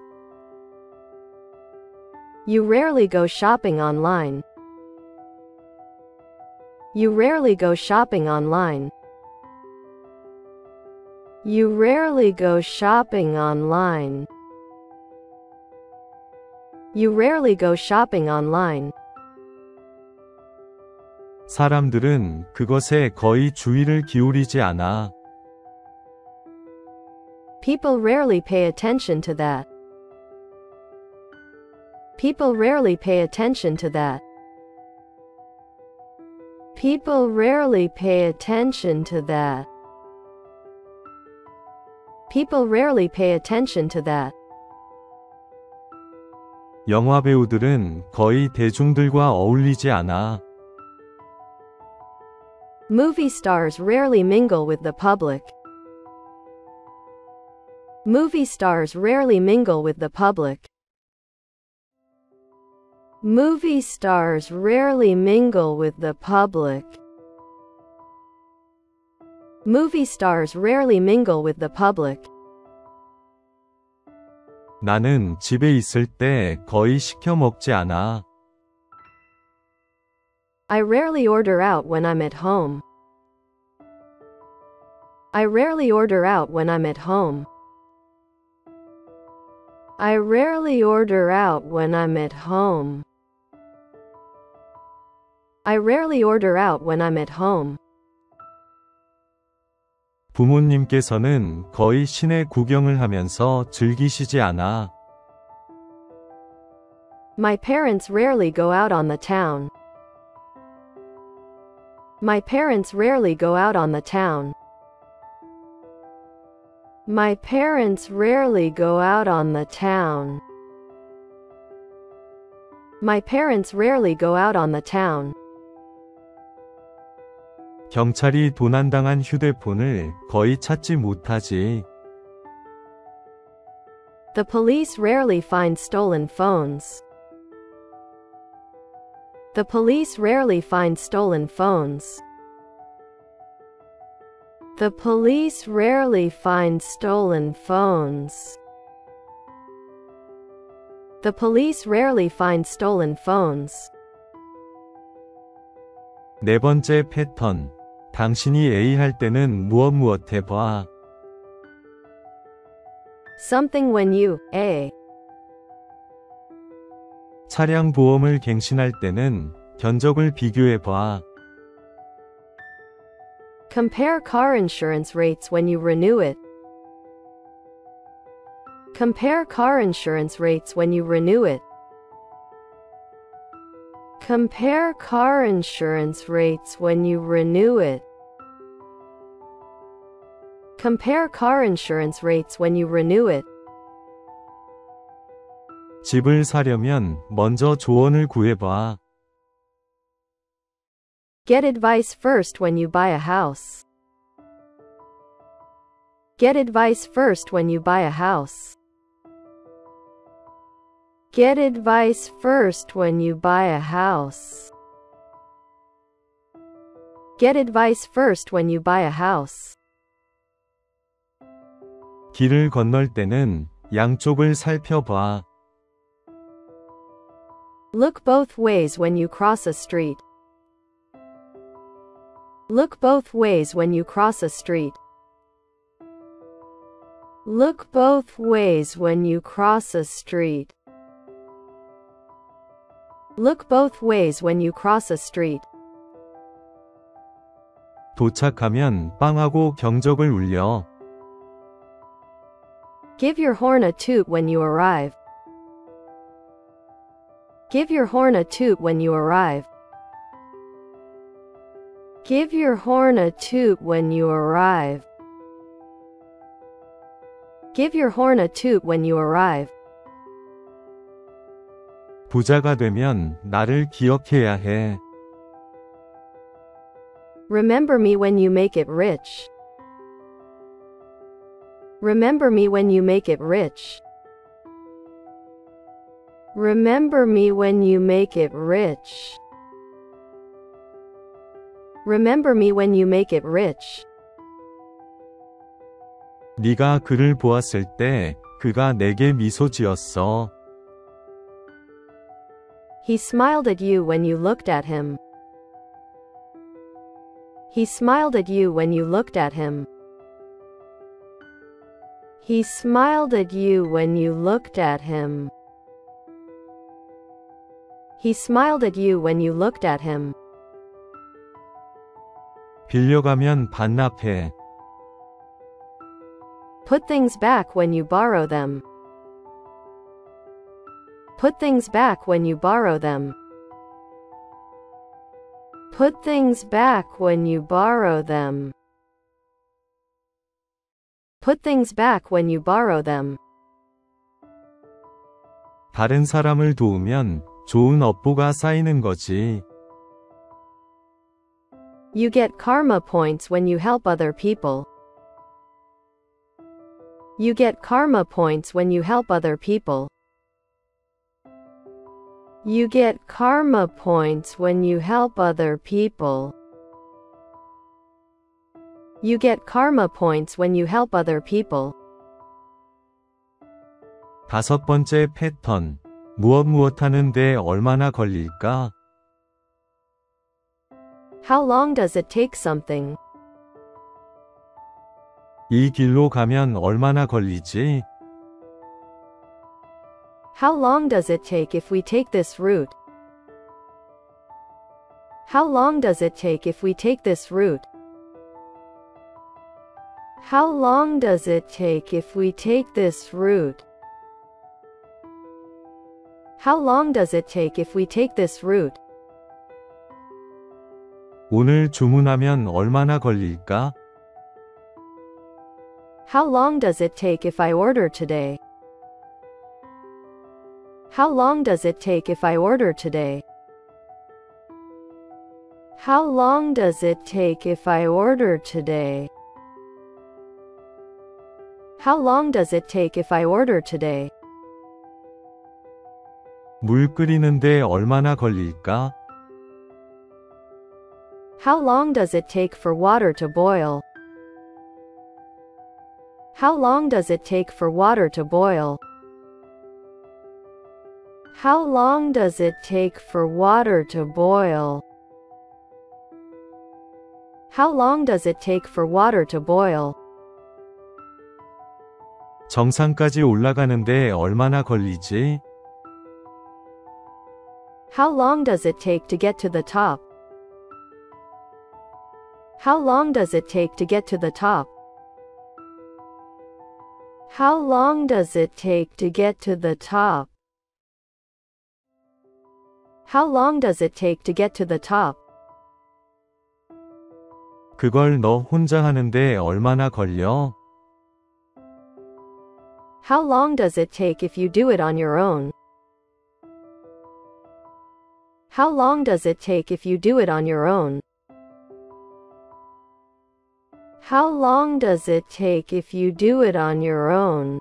You rarely go shopping online. You rarely go shopping online. You rarely go shopping online. You rarely go shopping online. 사람들은 그것에 거의 주의를 기울이지 않아. People rarely pay attention to that. People rarely pay attention to that. People rarely pay attention to that. People rarely pay attention to that. 영화 배우들은 거의 대중들과 어울리지 않아. Movie stars rarely mingle with the public. Movie stars rarely mingle with the public. Movie stars rarely mingle with the public. Movie stars rarely mingle with the public. 나는 집에 있을 때 거의 시켜 먹지 않아. I rarely order out when I'm at home. I rarely order out when I'm at home. I rarely order out when I'm at home. I rarely order out when I'm at home. 부모님께서는 거의 시내 구경을 하면서 즐기시지 않아. My parents rarely go out on the town. My parents rarely go out on the town. My parents rarely go out on the town. My parents rarely go out on the town. 경찰이 도난당한 휴대폰을 거의 찾지 못하지. The police rarely find stolen phones. The police rarely find stolen phones. The police rarely find stolen phones. The police rarely find stolen phones. 네 번째 패턴. 당신이 A 할 때는 무엇 해봐. Something when you, A. 차량 보험을 갱신할 때는 견적을 비교해봐. Compare car insurance rates when you renew it. Compare car insurance rates when you renew it. Compare car insurance rates when you renew it. Compare car insurance rates when you renew it. 집을 사려면 먼저 조언을 구해봐. Get advice first when you buy a house. Get advice first when you buy a house. Get advice first when you buy a house. Get advice first when you buy a house. 길을 건널 때는 양쪽을 살펴봐. Look both ways when you cross a street. Look both ways when you cross a street. Look both ways when you cross a street. Look both ways when you cross a street. 도착하면 빵하고 경적을 울려. Give your horn a toot when you arrive. Give your horn a toot when you arrive. Give your horn a toot when you arrive. Give your horn a toot when you arrive. 부자가 되면 나를 기억해야 해. Remember me when you make it rich. Remember me when you make it rich. Remember me when you make it rich. Remember me when you make it rich. 네가 그를 보았을 때 그가 내게 미소 지었어. He smiled at you when you looked at him. He smiled at you when you looked at him. He smiled at you when you looked at him. He smiled at you when you looked at him. 빌려가면 반납해. Put things back when you borrow them. Put things back when you borrow them. Put things back when you borrow them. Put things back when you borrow them. 다른 사람을 도우면 좋은 업보가 쌓이는 거지. You get karma points when you help other people. You get karma points when you help other people. You get karma points when you help other people. You get karma points when you help other people. 다섯 번째 패턴. 무엇 하는데 얼마나 걸릴까? How long does it take something? 이 길로 가면 얼마나 걸리지? How long does it take if we take this route? How long does it take if we take this route? How long does it take if we take this route? How long does it take if we take this route? 오늘 주문하면 얼마나 걸릴까? How long does it take if I order today? How long does it take if I order today? How long does it take if I order today? How long does it take if I order today? 물 끓이는데 얼마나 걸릴까? How long does it take for water to boil? How long does it take for water to boil? How long does it take for water to boil? How long does it take for water to boil? 정상까지 올라가는데 얼마나 걸리지? How long does it take to get to the top? How long does it take to get to the top? How long does it take to get to the top? How long does it take to get to the top? 그걸 너 혼자 하는데 얼마나 걸려? How long does it take if you do it on your own? How long does it take if you do it on your own? How long does it take if you do it on your own?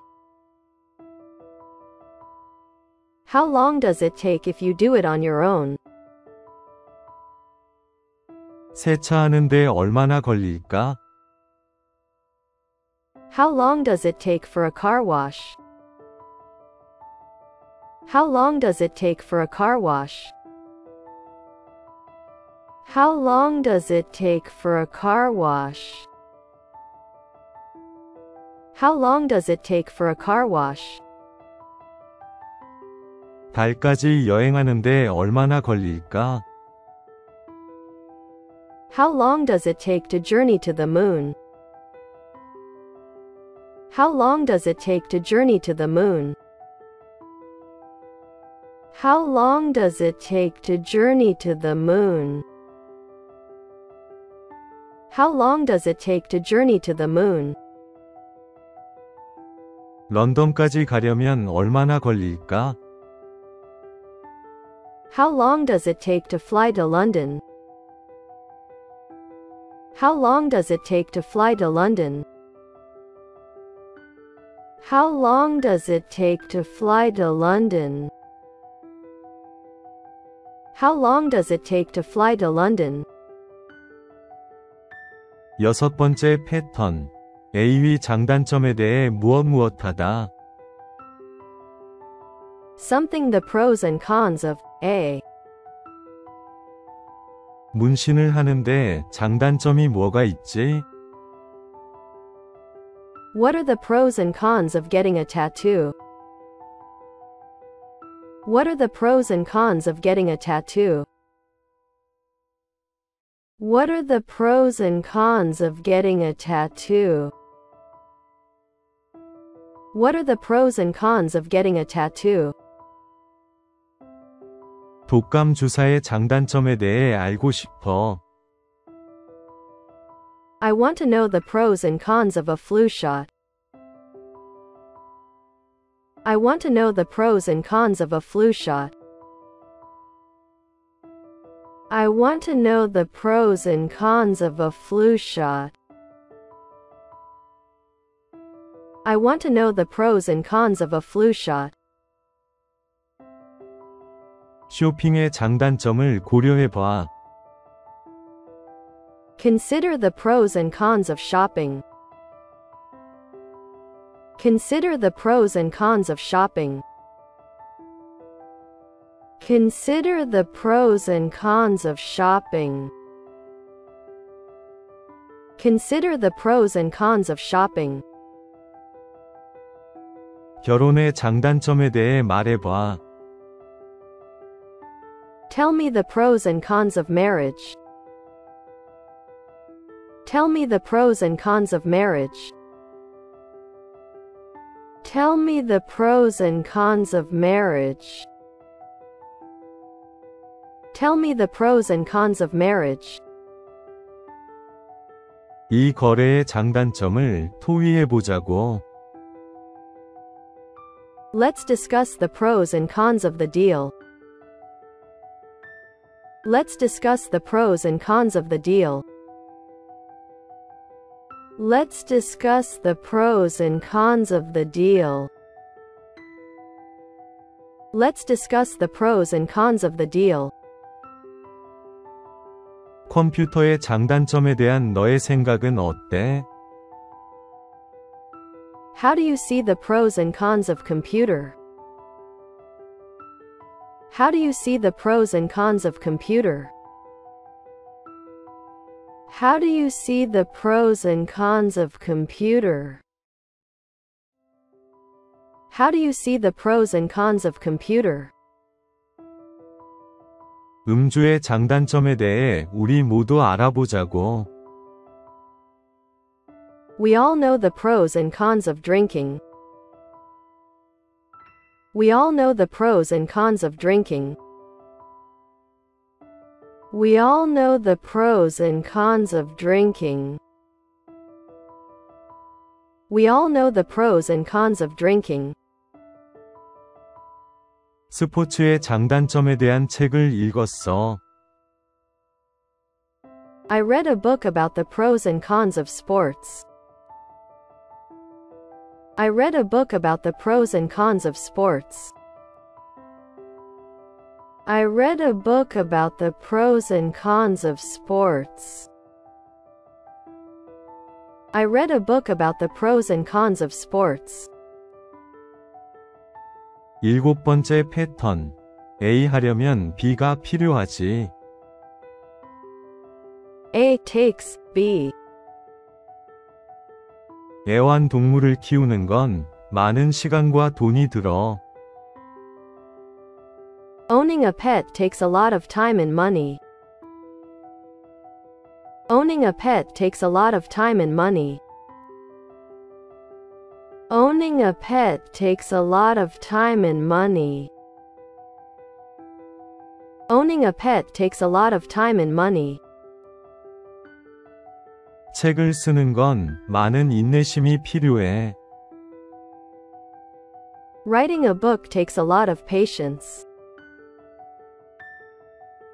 How long does it take if you do it on your own? 세차하는데 얼마나 걸릴까? How long does it take for a car wash? How long does it take for a car wash? How long does it take for a car wash? How long does it take for a car wash? 달까지 여행하는데 얼마나 걸릴까? How long does it take to journey to the moon? How long does it take to journey to the moon? How long does it take to journey to the moon? How long does it take to journey to the moon? 런던까지 가려면 얼마나 걸릴까? How long does it take to fly to London? How long does it take to fly to London? How long does it take to fly to London? How long does it take to fly to London? 여섯 번째 패턴. A위 장단점에 대해 무엇하다. Something the pros and cons of A. 문신을 하는데 장단점이 뭐가 있지? What are the pros and cons of getting a tattoo? What are the pros and cons of getting a tattoo? What are the pros and cons of getting a tattoo? What are the pros and cons of getting a tattoo? 독감 주사의 장단점에 대해 알고 싶어. I want to know the pros and cons of a flu shot. I want to know the pros and cons of a flu shot. I want to know the pros and cons of a flu shot. I want to know the pros and cons of a flu shot. 쇼핑의 장단점을 고려해봐. Consider the pros and cons of shopping. Consider the pros and cons of shopping. Consider the pros and cons of shopping. Consider the pros and cons of shopping. 결혼의 장단점에 대해 말해봐. Tell me the pros and cons of marriage. Tell me the pros and cons of marriage. Tell me the pros and cons of marriage. Tell me the pros and cons of marriage. 이 거래의 장단점을 토의해보자고. Let's discuss the pros and cons of the deal. Let's discuss the pros and cons of the deal. Let's discuss the pros and cons of the deal. Let's discuss the pros and cons of the deal. 컴퓨터의 장단점에 대한 너의 생각은 어때? How do you see the pros and cons of computer? How do you see the pros and cons of computer? How do you see the pros and cons of computer? How do you see the pros and cons of computer? 음주의 장단점에 대해 우리 모두 알아보자고. We all know the pros and cons of drinking. We all know the pros and cons of drinking. We all know the pros and cons of drinking. We all know the pros and cons of drinking. 스포츠의 장단점에 대한 책을 읽었어. I read a book about the pros and cons of sports. I read a book about the pros and cons of sports. I read a book about the pros and cons of sports. I read a book about the pros and cons of sports. 일곱 번째 패턴. A 하려면 B가 필요하지. A takes B. 애완동물을 키우는 건 많은 시간과 돈이 들어. Owning a pet takes a lot of time and money. Owning a pet takes a lot of time and money. Owning a pet takes a lot of time and money. Owning a pet takes a lot of time and money. 책을 쓰는 건 많은 인내심이 필요해. Writing a book takes a lot of patience.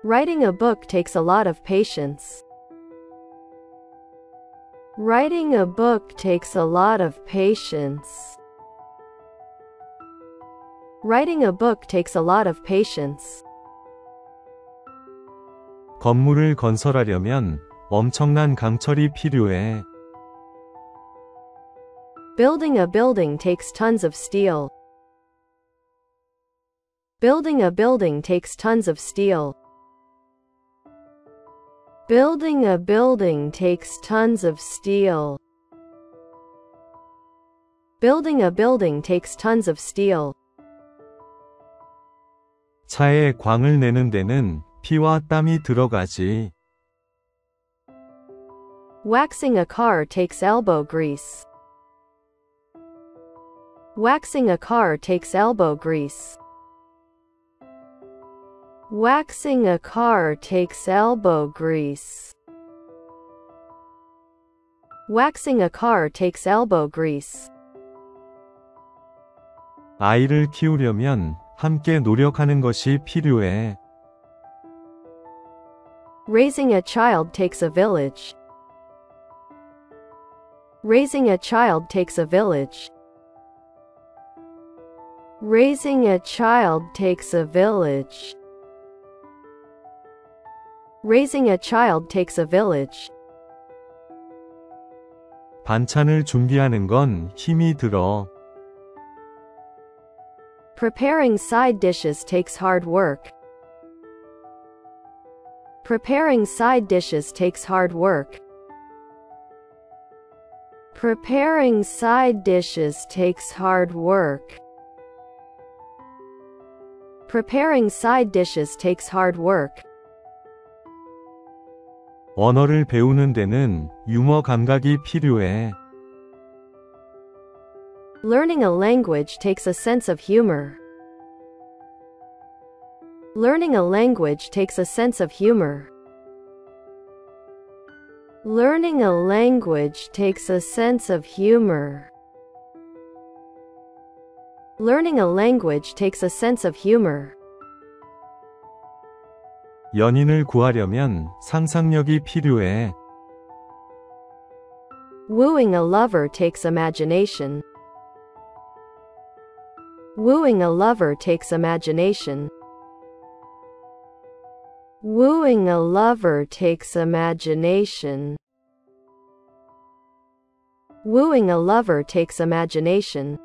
Writing a book takes a lot of patience. Writing a book takes a lot of patience. Writing a book takes a lot of patience. 건물을 건설하려면 엄청난 강철이 필요해. Building a building takes tons of steel. Building a building takes tons of steel. Building a building takes tons of steel. Building a building takes tons of steel. 차에 광을 내는 데는 피와 땀이 들어가지. Waxing a car takes elbow grease. Waxing a car takes elbow grease. Waxing a car takes elbow grease. Waxing a car takes elbow grease. 아이를 키우려면 함께 노력하는 것이 필요해. Raising a child takes a village. Raising a child takes a village. Raising a child takes a village. Raising a child takes a village. 반찬을 준비하는 건 힘이 들어. Preparing side dishes takes hard work. Preparing side dishes takes hard work. Preparing side dishes takes hard work. Preparing side dishes takes hard work. 언어를 배우는 데는 유머 감각이 필요해. Learning a language takes a sense of humor. Learning a language takes a sense of humor. Learning a language takes a sense of humor. Learning a language takes a sense of humor. 연인을 구하려면 상상력이 필요해. Wooing a lover takes imagination. Wooing a lover takes imagination. Wooing a lover takes imagination. Wooing a lover takes imagination.